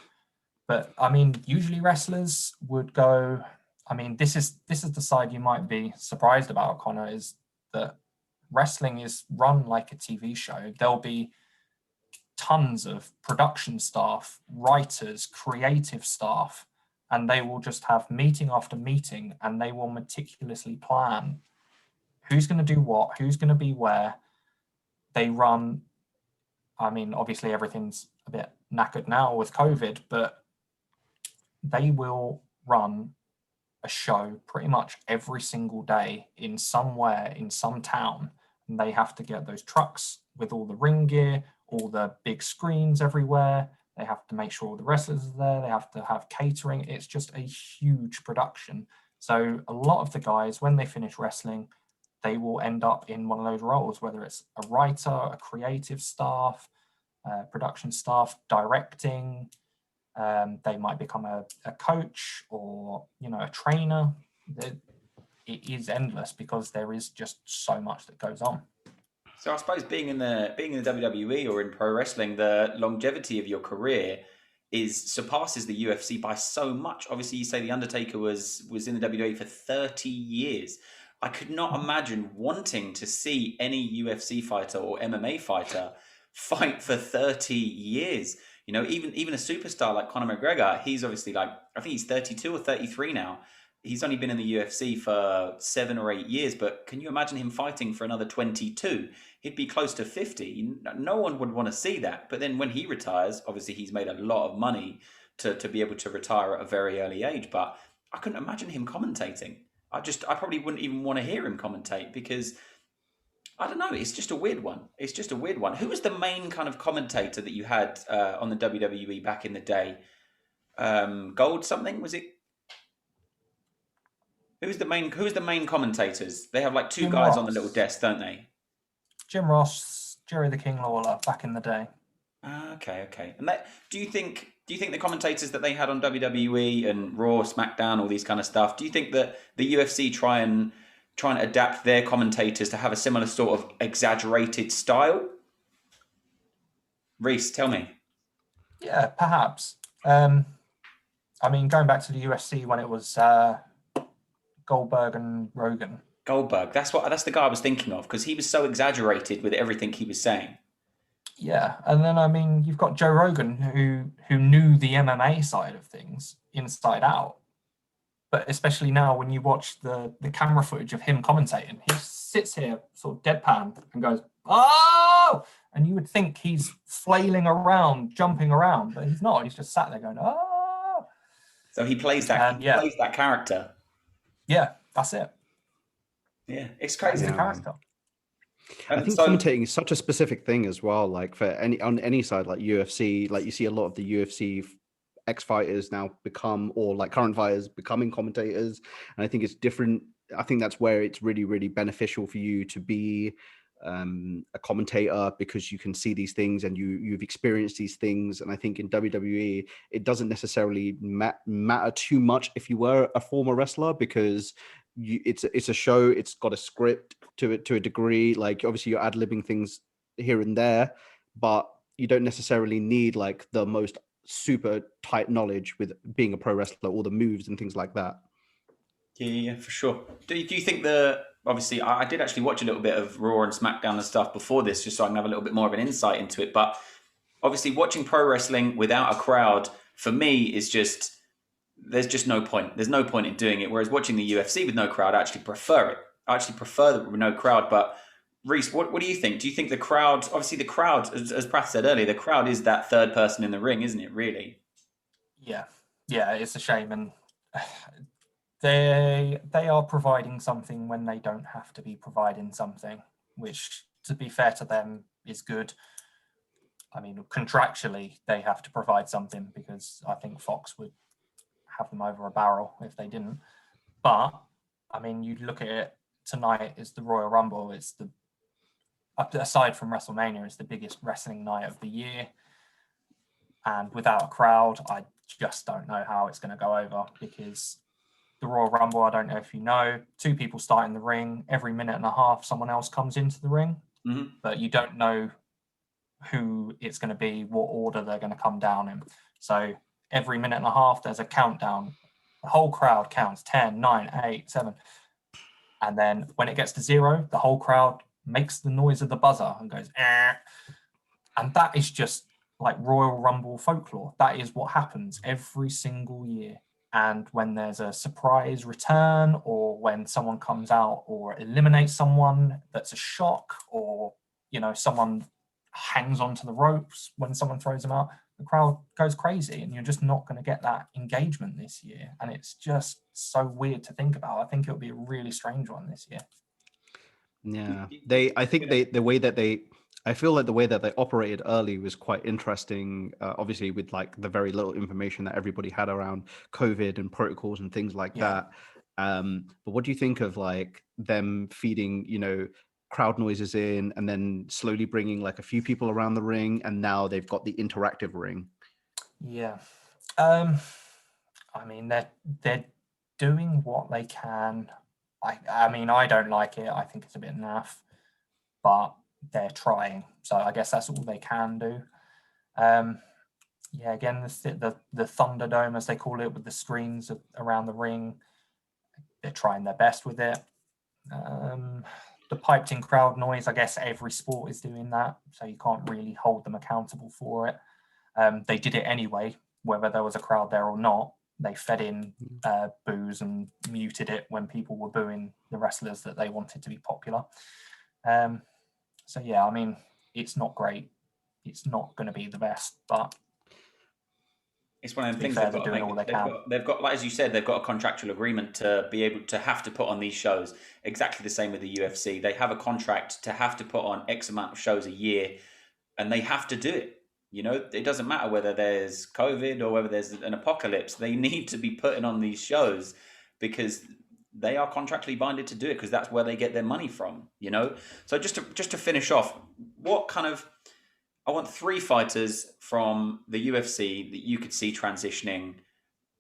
but I mean, usually wrestlers would go. I mean, this is the side you might be surprised about, Connor, is that wrestling is run like a TV show. There'll be tons of production staff, writers, creative staff, and they will just have meeting after meeting, and they will meticulously plan who's going to do what, who's going to be where. They run, I mean, obviously everything's a bit knackered now with COVID, but they will run a show pretty much every single day in somewhere, in some town. And they have to get those trucks with all the ring gear, all the big screens everywhere. They have to make sure all the wrestlers are there. They have to have catering. It's just a huge production. So a lot of the guys, when they finish wrestling, they will end up in one of those roles, whether it's a writer, a creative staff, production staff, directing. They might become a coach or, a trainer. It is endless because there is just so much that goes on. So I suppose being in the WWE or in pro wrestling, the longevity of your career surpasses the UFC by so much. Obviously, you say the Undertaker was in the WWE for 30 years. I could not imagine wanting to see any UFC fighter or MMA fighter fight for 30 years. Even a superstar like Conor McGregor, he's obviously I think he's 32 or 33 now. He's only been in the UFC for 7 or 8 years, but can you imagine him fighting for another 22? He'd be close to 50. No one would want to see that. But then when he retires, obviously he's made a lot of money to be able to retire at a very early age. But I couldn't imagine him commentating. I probably wouldn't even want to hear him commentate because I don't know. It's just a weird one. Who was the main kind of commentator that you had on the WWE back in the day? Gold something, was it? Who's the main commentators? They have like two Jim guys Ross. on the little desk, don't they? Jim Ross, Jerry the King Lawler back in the day. Okay. And do you think the commentators that they had on WWE and Raw, SmackDown, all these kind of stuff, do you think that the UFC try and adapt their commentators to have a similar sort of exaggerated style? Rhys, tell me. Yeah, perhaps. I mean, going back to the UFC when it was Goldberg and Rogan. Goldberg, that's the guy I was thinking of because he was so exaggerated with everything he was saying. Yeah, and then I mean, you've got Joe Rogan who knew the MMA side of things inside out. But especially now, when you watch the camera footage of him commentating, he sits here sort of deadpan and goes, "Oh!" And you would think he's flailing around, jumping around, but he's not. He's just sat there going, "Oh!" So he plays that. Plays that character. Yeah, that's it. Yeah, it's crazy. That's the character. I think commentating is such a specific thing as well. Like on any side, like UFC, like you see a lot of the UFC ex-fighters now or like current fighters becoming commentators, and I think it's different. I think that's where it's really, really beneficial for you to be a commentator because you can see these things and you've experienced these things. And I think in WWE, it doesn't necessarily matter too much if you were a former wrestler because it's a show. It's got a script to it to a degree. Like obviously you're ad-libbing things here and there, but you don't necessarily need like the most super tight knowledge with being a pro wrestler, all the moves and things like that. Yeah, for sure. Do you think the obviously, I did actually watch a little bit of Raw and SmackDown and stuff before this, just so I can have a little bit more of an insight into it. But obviously, watching pro wrestling without a crowd for me is just there's just no point. There's no point in doing it. Whereas watching the UFC with no crowd, I actually prefer it. I actually prefer that with no crowd. But Rhys, what do you think? Do you think the crowd? Obviously, the crowd, as Prath said earlier, the crowd is that third person in the ring, isn't it? Really? Yeah, it's a shame, and they are providing something when they don't have to be providing something, which, to be fair to them, is good. I mean, contractually, they have to provide something because I think Fox would have them over a barrel if they didn't. But I mean, you look at it tonight, it's the Royal Rumble. It's the, aside from WrestleMania, it's the biggest wrestling night of the year. And without a crowd, I just don't know how it's going to go over, because the Royal Rumble, I don't know if you know, 2 people start in the ring. Every minute and a half, someone else comes into the ring, but you don't know who it's going to be, what order they're going to come down in. So every minute and a half, there's a countdown. The whole crowd counts 10, 9, 8, 7. And then when it gets to 0, the whole crowd makes the noise of the buzzer and goes, eh. And that is just like Royal Rumble folklore. That is what happens every single year. And when there's a surprise return, or when someone comes out or eliminates someone that's a shock, or, you know, someone hangs onto the ropes when someone throws them out, the crowd goes crazy, and you're just not going to get that engagement this year. And it's just so weird to think about. I think it'll be a really strange one this year. Yeah, I think the way that I feel like the way that they operated early was quite interesting. Obviously, with like the very little information that everybody had around COVID and protocols and things like that. But what do you think of like them feeding, you know, crowd noises in, and then slowly bringing like a few people around the ring, and now they've got the interactive ring? Yeah, I mean, they're doing what they can. I mean, I don't like it. I think it's a bit naff, but they're trying. So I guess that's all they can do. Yeah, again, the Thunderdome, as they call it, with the screens around the ring, they're trying their best with it. The piped in crowd noise, I guess every sport is doing that, so you can't really hold them accountable for it. They did it anyway, whether there was a crowd there or not. They fed in boos and muted it when people were booing the wrestlers that they wanted to be popular. So yeah, I mean, it's not great. It's not going to be the best, but it's one of the things they're doing all they can. They've got, like as you said, they've got a contractual agreement to be able to have to put on these shows. Exactly the same with the UFC. They have a contract to have to put on X amount of shows a year, and they have to do it. You know, it doesn't matter whether there's COVID or whether there's an apocalypse. They need to be putting on these shows because they are contractually binded to do it, because that's where they get their money from. You know, so just to finish off, what kind of I want 3 fighters from the UFC that you could see transitioning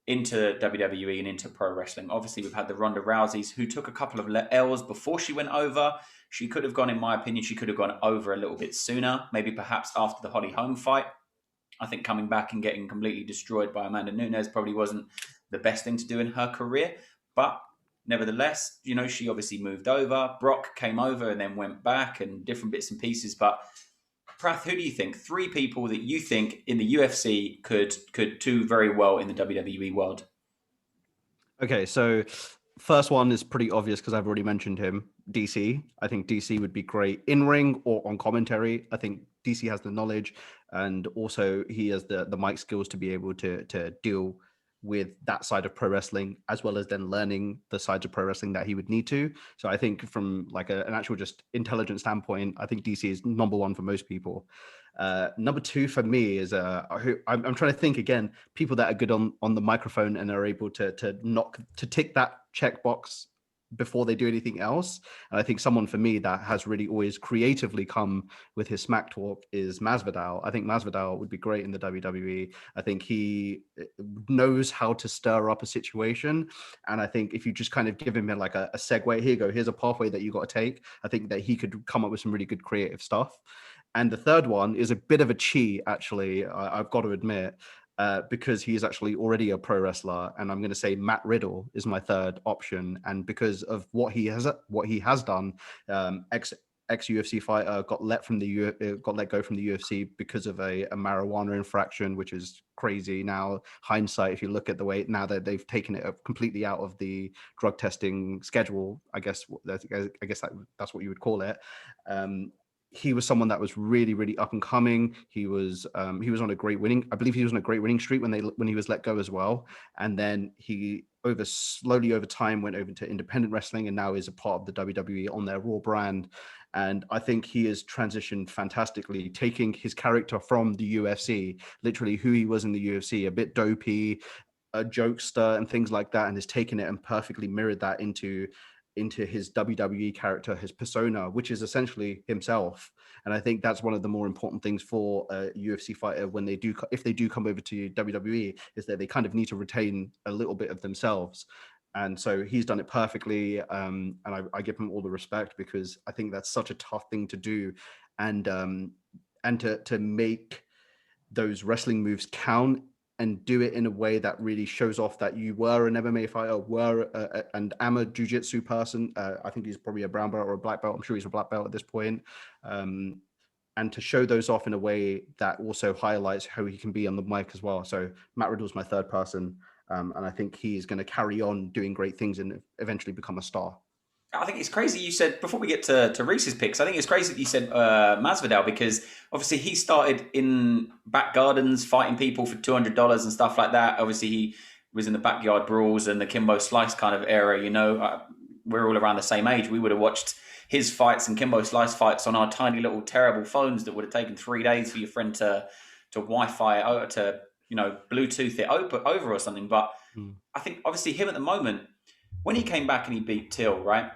into WWE and into pro wrestling. Obviously, we've had the Ronda Rouseys, who took a couple of L's before she went over. She could have gone, in my opinion, she could have gone over a little bit sooner, maybe perhaps after the Holly Holm fight. I think coming back and getting completely destroyed by Amanda Nunes probably wasn't the best thing to do in her career. But nevertheless, you know, she obviously moved over. Brock came over and then went back, and different bits and pieces. But Prath, who do you think? 3 people that you think in the UFC could do very well in the WWE world? Okay, so first one is pretty obvious because I've already mentioned him. DC. I think DC would be great in ring or on commentary. I think DC has the knowledge, and also he has the mic skills to be able to deal with that side of pro wrestling, as well as then learning the sides of pro wrestling that he would need to. So I think from like an actual just intelligence standpoint, I think DC is number 1 for most people. Number 2 for me is I'm trying to think again, people that are good on the microphone and are able to tick that checkbox before they do anything else. And I think someone for me that has really always creatively come with his smack talk is Masvidal. I think Masvidal would be great in the WWE. I think he knows how to stir up a situation. And I think if you just kind of give him like a segue, here you go, here's a pathway that you got to take, I think that he could come up with some really good creative stuff. And the third one is a bit of a cheat, actually, I've got to admit. because he's actually already a pro wrestler, and I'm going to say Matt Riddle is my third option, and because of what he has done, ex UFC fighter got let go from the UFC because of a marijuana infraction, which is crazy. Now hindsight, if you look at the way now that they've taken it completely out of the drug testing schedule, I guess that's what you would call it. He was someone that was really, really up and coming. He was on a great winning. I believe he was on a great winning streak when he was let go as well. And then he slowly over time went over to independent wrestling, and now is a part of the WWE on their Raw brand. And I think he has transitioned fantastically, taking his character from the UFC, literally who he was in the UFC, a bit dopey, a jokester, and things like that, and has taken it and perfectly mirrored that into his WWE character, his persona, which is essentially himself. And I think that's one of the more important things for a UFC fighter if they do come over to WWE, is that they kind of need to retain a little bit of themselves. And so he's done it perfectly. And I give him all the respect, because I think that's such a tough thing to do. And to make those wrestling moves count and do it in a way that really shows off that you were an MMA fighter, and am a jiu-jitsu person. I think he's probably a brown belt or a black belt. I'm sure he's a black belt at this point. And to show those off in a way that also highlights how he can be on the mic as well. So Matt Riddle's my third person. And I think he's going to carry on doing great things and eventually become a star. I think it's crazy you said, before we get to Rhys's picks, I think it's crazy that you said Masvidal, because obviously he started in back gardens fighting people for $200 and stuff like that. Obviously he was in the backyard brawls and the Kimbo Slice kind of era, we're all around the same age. We would have watched his fights and Kimbo Slice fights on our tiny little terrible phones that would have taken 3 days for your friend to Wi-Fi it, to Bluetooth it over or something. But I think obviously him at the moment, when he came back and he beat Till, right?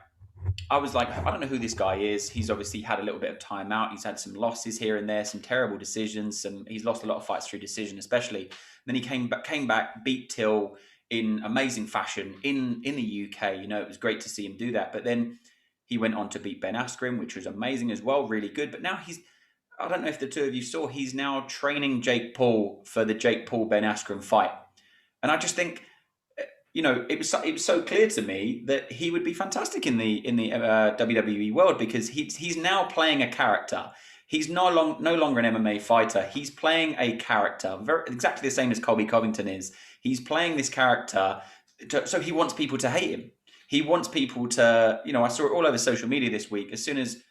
I was like, I don't know who this guy is. He's obviously had a little bit of time out. He's had some losses here and there, some terrible decisions. He's lost a lot of fights through decision, especially. And then he came back, beat Till in amazing fashion in the UK. It was great to see him do that. But then he went on to beat Ben Askren, which was amazing as well, really good. But now I don't know if the two of you saw, he's now training Jake Paul for the Jake Paul-Ben Askren fight. And I just think, it was so clear to me that he would be fantastic in the WWE world, because he's now playing a character. He's no longer an MMA fighter. He's playing a character, exactly the same as Colby Covington is. He's playing this character, so he wants people to hate him. He wants people to, I saw it all over social media this week. As soon as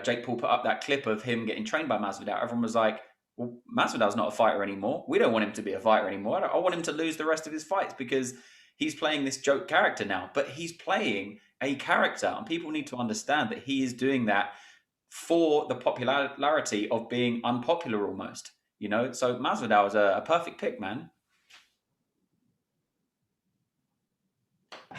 Jake Paul put up that clip of him getting trained by Masvidal, everyone was like, well, Masvidal's not a fighter anymore. We don't want him to be a fighter anymore. I want him to lose the rest of his fights, because he's playing this joke character now. But he's playing a character, and people need to understand that he is doing that for the popularity of being unpopular almost. So Masvidal is a perfect pick, man.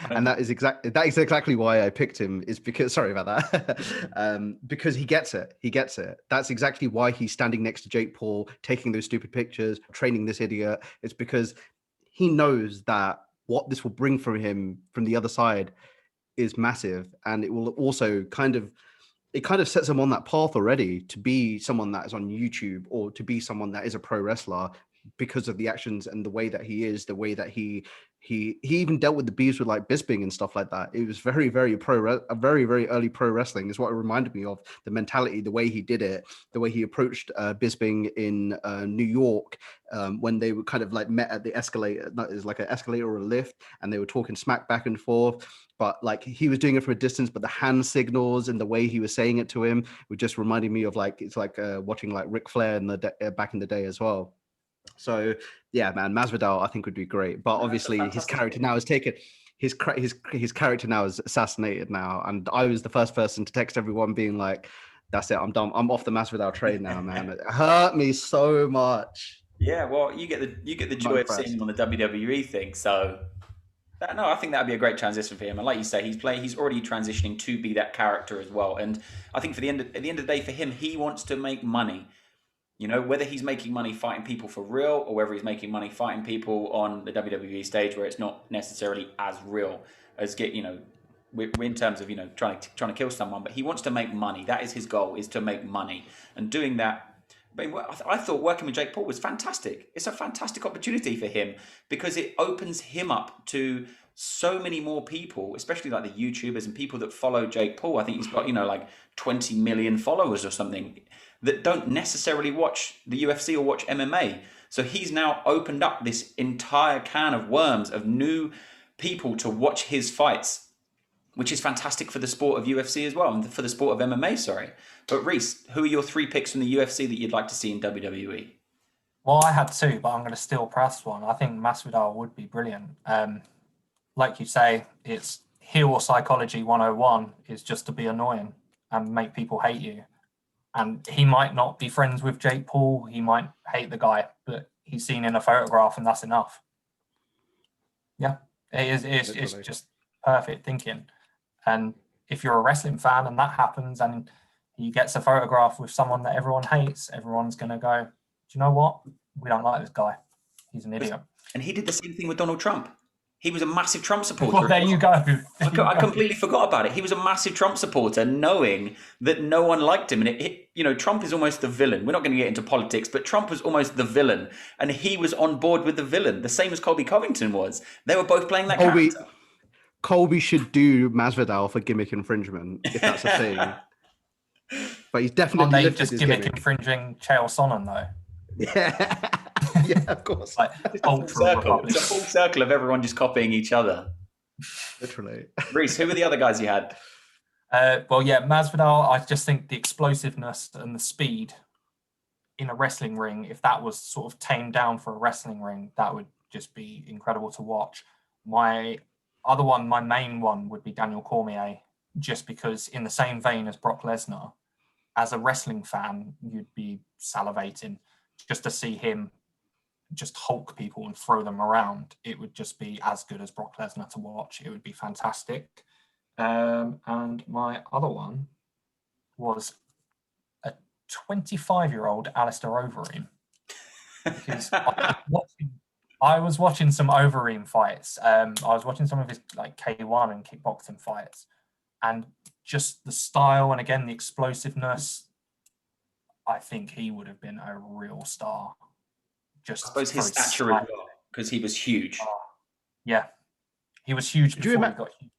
And that is exactly why I picked him, is because, sorry about that, because he gets it. That's exactly why he's standing next to Jake Paul, taking those stupid pictures, training this idiot. It's because he knows that what this will bring from him from the other side is massive. And it will also kind of sets him on that path already to be someone that is on YouTube, or to be someone that is a pro wrestler, because of the actions and the way that he is, the way that he even dealt with the beefs with like Bisping and stuff like that. It was very, very very, very early pro wrestling is what it reminded me of. The mentality, the way he did it, the way he approached Bisping in New York, when they were kind of like met at the escalator. It was like an escalator or a lift, and they were talking smack back and forth. But like he was doing it from a distance, but the hand signals and the way he was saying it to him were just reminding me of like, it's like watching like Ric Flair in back in the day as well. So yeah, man, Masvidal I think would be great, but obviously his character now is taken. His character now is assassinated now, and I was the first person to text everyone being like, "That's it, I'm done. I'm off the Masvidal train now, man." It hurt me so much. Yeah, well, you get the joy of seeing him on the WWE thing. So no, I think that'd be a great transition for him. And like you say, he's already transitioning to be that character as well. And I think at the end of the day, for him, he wants to make money. Whether he's making money fighting people for real, or whether he's making money fighting people on the WWE stage where it's not necessarily as real as we're in terms of trying to kill someone. But he wants to make money. That is his goal, is to make money, and doing that But I thought working with Jake Paul was fantastic. It's a fantastic opportunity for him because it opens him up to so many more people, especially like the YouTubers and people that follow Jake Paul. I think he's got, like 20 million followers or something that don't necessarily watch the UFC or watch MMA. So he's now opened up this entire can of worms of new people to watch his fights, which is fantastic for the sport of UFC as well, and for the sport of MMA, sorry. But Rhys, who are your 3 picks from the UFC that you'd like to see in WWE? Well, I had 2, but I'm going to steal Prath's one. I think Masvidal would be brilliant. Like you say, it's heel psychology 101 is just to be annoying and make people hate you. And he might not be friends with Jake Paul. He might hate the guy, but he's seen in a photograph and that's enough. Yeah, it's just perfect thinking. And if you're a wrestling fan and that happens and he gets a photograph with someone that everyone hates, everyone's going to go, do you know what? We don't like this guy. He's an idiot. And he did the same thing with Donald Trump. He was a massive Trump supporter. Well, there you go. I completely forgot about it. He was a massive Trump supporter, knowing that no one liked him. And Trump is almost the villain. We're not going to get into politics, but Trump was almost the villain. And he was on board with the villain, the same as Colby Covington was. They were both playing that character. Colby should do Masvidal for gimmick infringement, if that's a thing. But he's definitely lifted just his gimmick infringing Chael Sonnen, though. Yeah. Yeah, of course. Like, it's a full circle of everyone just copying each other. Literally. Rhys, who were the other guys you had? Masvidal, I just think the explosiveness and the speed in a wrestling ring, if that was sort of tamed down for a wrestling ring, that would just be incredible to watch. My main one would be Daniel Cormier, just because in the same vein as Brock Lesnar, as a wrestling fan, you'd be salivating just to see him just hulk people and throw them around. It would just be as good as Brock Lesnar to watch. It would be fantastic. And my other one was a 25-year-old Alistair Overeem. Because I was watching some Overeem fights. I was watching some of his like K1 and kickboxing fights, and just the style and again the explosiveness. I think he would have been a real star. Just I suppose his stature as well, because he was huge. Yeah, he was huge before he got huge.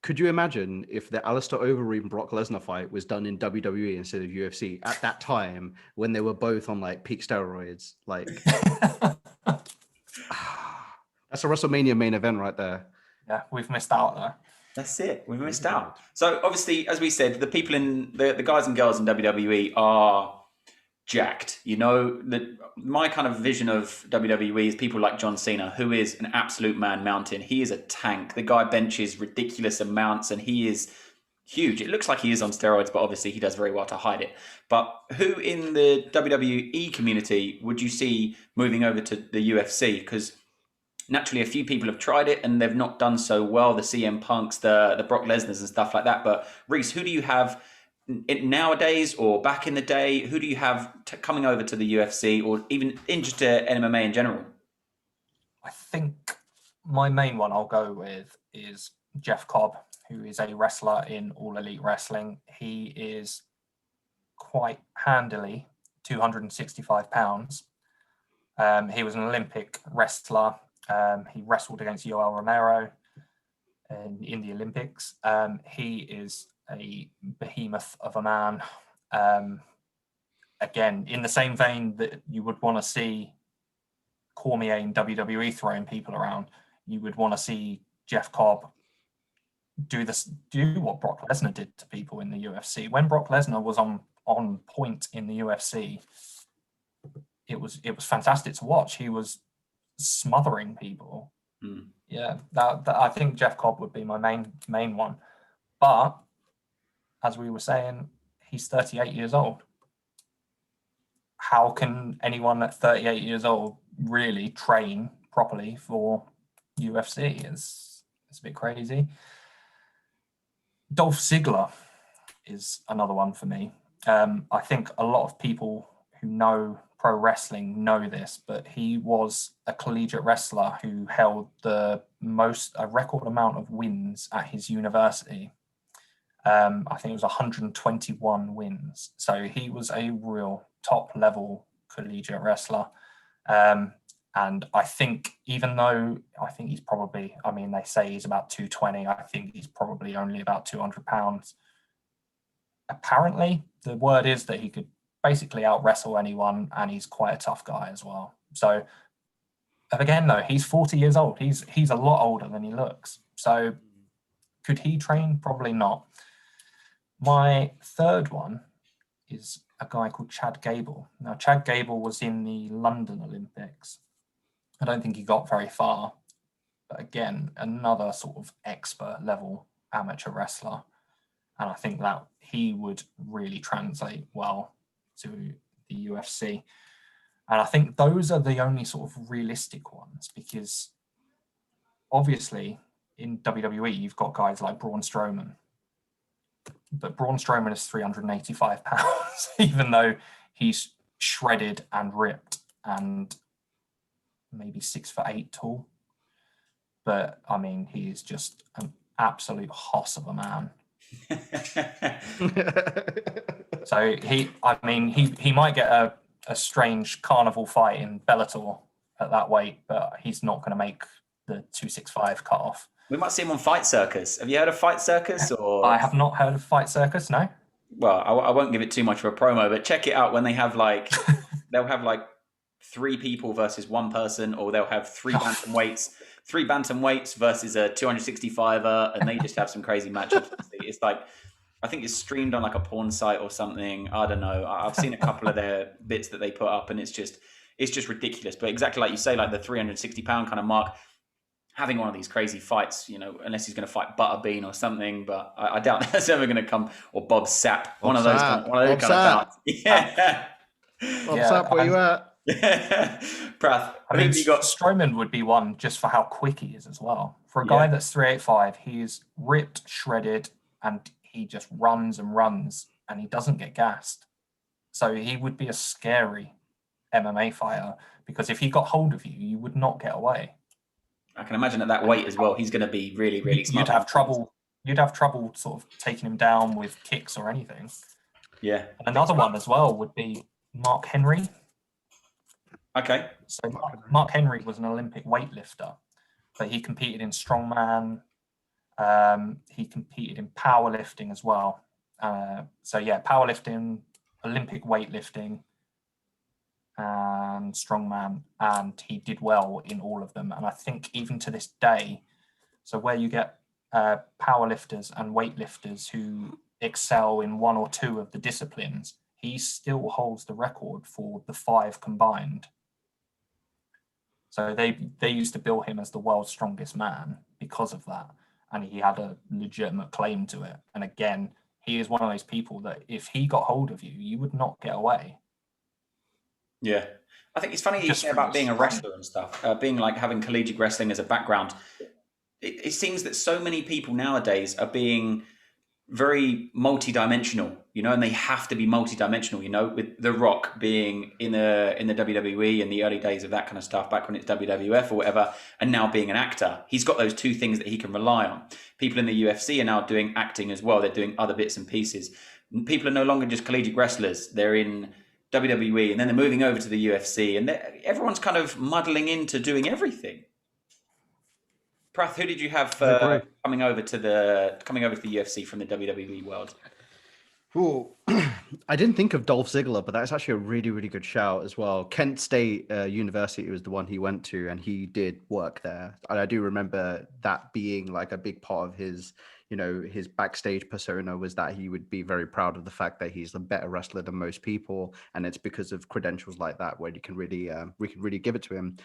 Could you imagine if the Alistair Overeem Brock Lesnar fight was done in WWE instead of UFC at that time when they were both on like peak steroids? Like, that's a WrestleMania main event right there. Yeah, we've missed out though. That's it. We've missed out. So obviously, as we said, the people in the guys and girls in WWE are jacked. My kind of vision of WWE is people like John Cena, who is an absolute man mountain. He is a tank. The guy benches ridiculous amounts and he is huge. It looks like he is on steroids, but obviously he does very well to hide it. But who in the WWE community would you see moving over to the UFC? Because naturally a few people have tried it and they've not done so well. The CM Punks, the Brock Lesnars and stuff like that. But Rhys, who do you have nowadays or back in the day? Who do you have coming over to the UFC or even just MMA in general? I think my main one I'll go with is Jeff Cobb, who is a wrestler in All Elite Wrestling. He is quite handily 265 pounds. He was an Olympic wrestler. He wrestled against Yoel Romero in the Olympics. He is a behemoth of a man. Again, in the same vein that you would want to see Cormier in WWE throwing people around, you would want to see Jeff Cobb do what Brock Lesnar did to people in the UFC. When Brock Lesnar was on point in the UFC, it was fantastic to watch. He was smothering people. Yeah, that I think Jeff Cobb would be my main one. But as we were saying, he's 38 years old. How can anyone at 38 years old really train properly for UFC? It's a bit crazy. Dolph Ziggler is another one for me. I think a lot of people who know pro wrestling know this, but he was a collegiate wrestler who held a record amount of wins at his university. I think it was 121 wins. So he was a real top level collegiate wrestler. And I think, even though I think he's probably, I mean, they say he's about 220, I think he's probably only about 200 pounds. Apparently, the word is that he could basically out wrestle anyone, and he's quite a tough guy as well. So, again, though, he's 40 years old. He's a lot older than he looks. So, could he train? Probably not. My third one is a guy called Chad Gable. Now, Chad Gable was in the London Olympics. I don't think he got very far. But again, another sort of expert level amateur wrestler. And I think that he would really translate well to the UFC. And I think those are the only sort of realistic ones, because obviously in WWE, you've got guys like Braun Strowman. But Braun Strowman is 385 pounds, even though he's shredded and ripped and maybe 6'8" tall. But I mean, he is just an absolute hoss of a man. So he might get a strange carnival fight in Bellator at that weight, but he's not going to make the 265 cutoff. We might see him on Fight Circus. Have you heard of Fight Circus? Or I have not heard of Fight Circus, no. Well, I won't give it too much of a promo, but check it out when they have like, they'll have like 3 people versus 1 person, or they'll have 3 bantamweights versus a 265er, and they just have some crazy matchups. It's like, I think it's streamed on like a porn site or something. I don't know. I've seen a couple of their bits that they put up, and it's just ridiculous. But exactly like you say, like the 360-pound kind of mark, having one of these crazy fights, you know, unless he's going to fight Butterbean or something, but I doubt that's ever going to come. Or Bob Sapp, one of those kind of bouts. Yeah. Bob Sapp, where you at? Prath, I mean, Strowman would be one just for how quick he is as well. For a guy that's 385, he's ripped, shredded, and he just runs and runs, and he doesn't get gassed. So he would be a scary MMA fighter, because if he got hold of you, you would not get away. I can imagine at that weight as well, he's going to be really, really smart. You'd have trouble sort of taking him down with kicks or anything. Yeah. And another one as well would be Mark Henry. Okay. So Mark Henry was an Olympic weightlifter, but he competed in strongman. He competed in powerlifting as well. Powerlifting, Olympic weightlifting, and strongman, and he did well in all of them. And I think even to this day, so where you get powerlifters and weightlifters who excel in 1 or 2 of the disciplines, he still holds the record for the 5 combined. So they used to bill him as the world's strongest man because of that, and he had a legitimate claim to it. And again, he is one of those people that if he got hold of you, you would not get away. Yeah. I think it's funny you say about being a wrestler and stuff, being like having collegiate wrestling as a background. It seems that so many people nowadays are being very multi-dimensional, you know, and they have to be multi-dimensional, you know, with The Rock being in the WWE in the early days of that kind of stuff, back when it's WWF or whatever, and now being an actor. He's got those 2 things that he can rely on. People in the UFC are now doing acting as well. They're doing other bits and pieces. People are no longer just collegiate wrestlers. They're in WWE, and then they're moving over to the UFC, and everyone's kind of muddling into doing everything. Prath, who did you have coming over to the UFC from the WWE world? Ooh, I didn't think of Dolph Ziggler, but that's actually a really, really good shout as well. Kent State University was the one he went to, and he did work there. And I do remember that being like a big part of his, you know, his backstage persona was that he would be very proud of the fact that he's a better wrestler than most people, and it's because of credentials like that where you can really, we can really give it to him.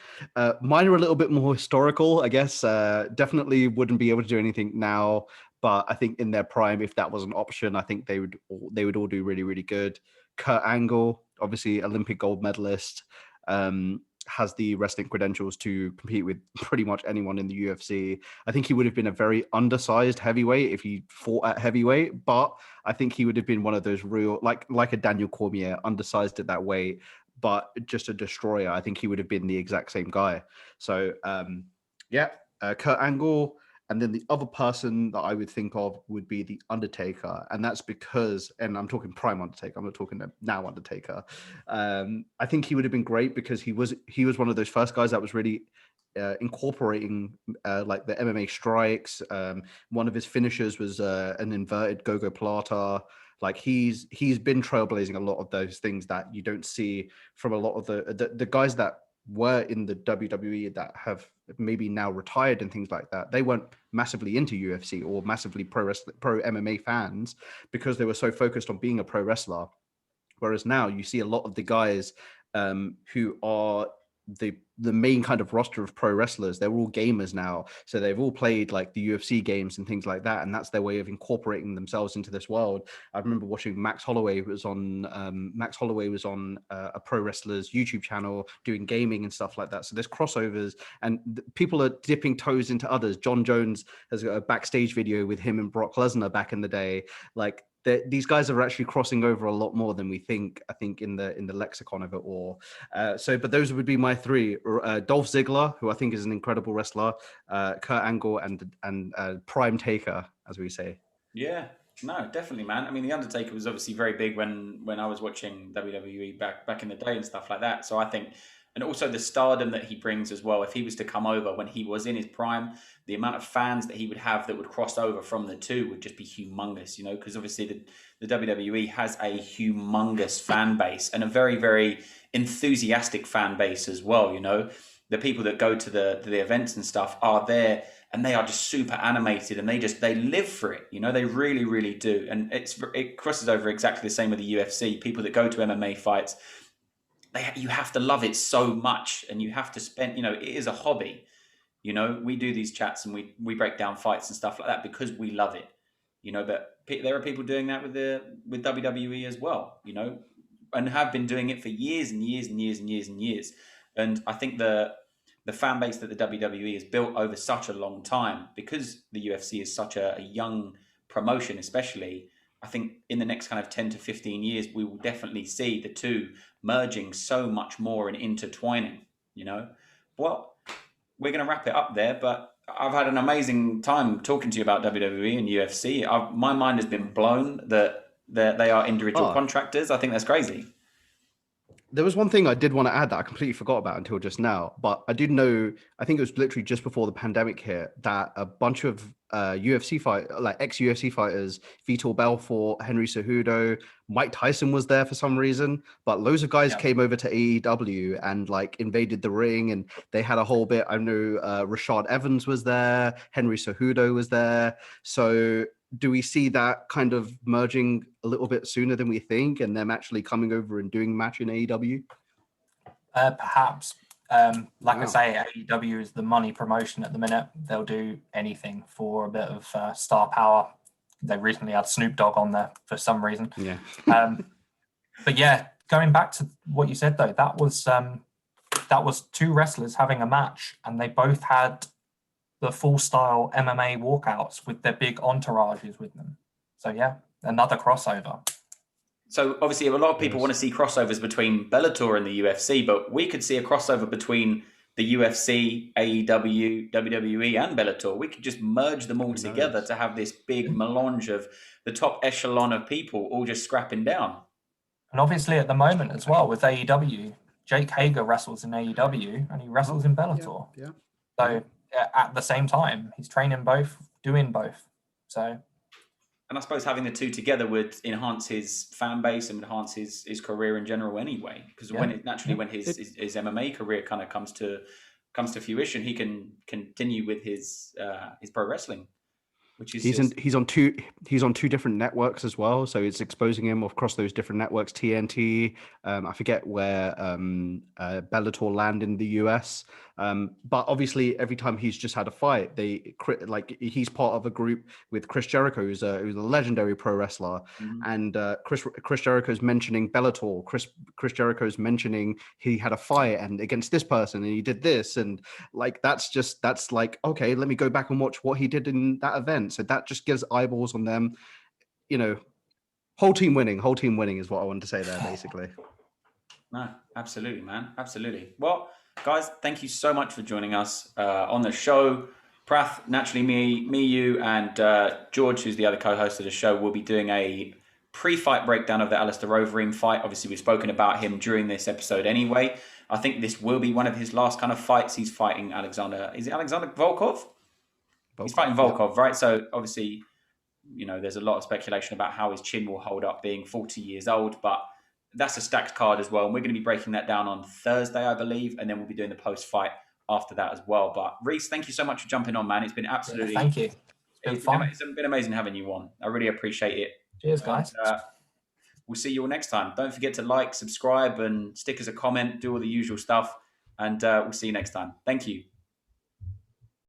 Mine are a little bit more historical, I guess. Definitely wouldn't be able to do anything now. But I think in their prime, if that was an option, I think they would all do really, really good. Kurt Angle, obviously Olympic gold medalist, has the wrestling credentials to compete with pretty much anyone in the UFC. I think he would have been a very undersized heavyweight if he fought at heavyweight, but I think he would have been one of those real, like a Daniel Cormier, undersized at that weight, but just a destroyer. I think he would have been the exact same guy. So, Kurt Angle. And then the other person that I would think of would be the Undertaker, and that's because, and I'm talking prime Undertaker, I'm not talking now Undertaker. I think he would have been great because he was one of those first guys that was really incorporating like the MMA strikes. One of his finishers was an inverted go-go plata. Like he's been trailblazing a lot of those things that you don't see from a lot of the guys that were in the WWE that have maybe now retired and things like that. They weren't massively into UFC or massively pro MMA fans because they were so focused on being a pro wrestler. Whereas now you see a lot of the guys who are the main kind of roster of pro wrestlers. They're all gamers now, so they've all played like the UFC games and things like that, and that's their way of incorporating themselves into this world. I remember watching Max Holloway was on a pro wrestler's YouTube channel doing gaming and stuff like that. So there's crossovers, and people are dipping toes into others. John Jones has got a backstage video with him and Brock Lesnar back in the day. Like these guys are actually crossing over a lot more than we think. I think in the lexicon of it all. But those would be my three: Dolph Ziggler, who I think is an incredible wrestler, Kurt Angle, and Prime Taker, as we say. Yeah, no, definitely, man. I mean, the Undertaker was obviously very big when I was watching WWE back in the day and stuff like that. So I think, and also the stardom that he brings as well. If he was to come over when he was in his prime, the amount of fans that he would have that would cross over from the two would just be humongous, you know, because obviously the WWE has a humongous fan base and a very, very enthusiastic fan base as well. You know, the people that go to the events and stuff are there and they are just super animated and they live for it. You know, they really, really do. And it crosses over exactly the same with the UFC. People that go to MMA fights, you have to love it so much, and you have to spend, you know, it is a hobby. You know, we do these chats and we break down fights and stuff like that because we love it, you know, but there are people doing that with WWE as well, you know, and have been doing it for years and years and years and years and years. And I think the fan base that the WWE has built over such a long time, because the UFC is such a young promotion, especially, I think in the next kind of 10 to 15 years, we will definitely see the two merging so much more and intertwining, you know. Well, we're going to wrap it up there, but I've had an amazing time talking to you about WWE and UFC. My mind has been blown that they are individual contractors. I think that's crazy. There was one thing I did want to add that I completely forgot about until just now, but I did know, I think it was literally just before the pandemic hit, that a bunch of ex-UFC fighters, Vitor Belfort, Henry Cejudo, Mike Tyson was there for some reason, but loads of guys came over to AEW and like invaded the ring, and they had a whole bit. I know Rashad Evans was there, Henry Cejudo was there. So do we see that kind of merging a little bit sooner than we think, and them actually coming over and doing a match in AEW? Perhaps. I say, AEW is the money promotion at the minute. They'll do anything for a bit of star power. They recently had Snoop Dogg on there for some reason. Yeah. But yeah, going back to what you said though, that was two wrestlers having a match, and they both had the full style MMA walkouts with their big entourages with them. So yeah, another crossover. So obviously a lot of people want to see crossovers between Bellator and the UFC, but we could see a crossover between the UFC, AEW, WWE, and Bellator. We could just merge them all together to have this big melange of the top echelon of people all just scrapping down. And obviously at the moment as well with AEW, Jake Hager wrestles in AEW and he wrestles in Bellator. Yeah. So at the same time, he's training both, doing both. So, and I suppose having the two together would enhance his fan base and enhance his career in general anyway. Because when his MMA career kind of comes to fruition, he can continue with his pro wrestling. Which is he's on two different networks as well, so it's exposing him across those different networks. TNT, I forget where Bellator land in the US, but obviously every time he's just had a fight, he's part of a group with Chris Jericho, who's a legendary pro wrestler, and Chris Jericho's mentioning Bellator. Chris Jericho's mentioning he had a fight and against this person and he did this, and like that's like, okay, let me go back and watch what he did in that event. So that just gives eyeballs on them, you know. Whole team winning is what I wanted to say there, basically. No, absolutely, man. Absolutely. Well, guys, thank you so much for joining us on the show. Prath, naturally, me, you, and George, who's the other co-host of the show, will be doing a pre-fight breakdown of the Alistair Overeem fight. Obviously, we've spoken about him during this episode anyway. I think this will be one of his last kind of fights. He's fighting Alexander. Is it Alexander Volkov? He's fighting Volkov, right? So obviously, there's a lot of speculation about how his chin will hold up being 40 years old, but that's a stacked card as well. And we're going to be breaking that down on Thursday, I believe, and then we'll be doing the post-fight after that as well. But Rhys, thank you so much for jumping on, man. It's been absolutely... thank you. It's been amazing having you on. I really appreciate it. Cheers, guys. We'll see you all next time. Don't forget to like, subscribe, and stick us a comment, do all the usual stuff. And we'll see you next time. Thank you.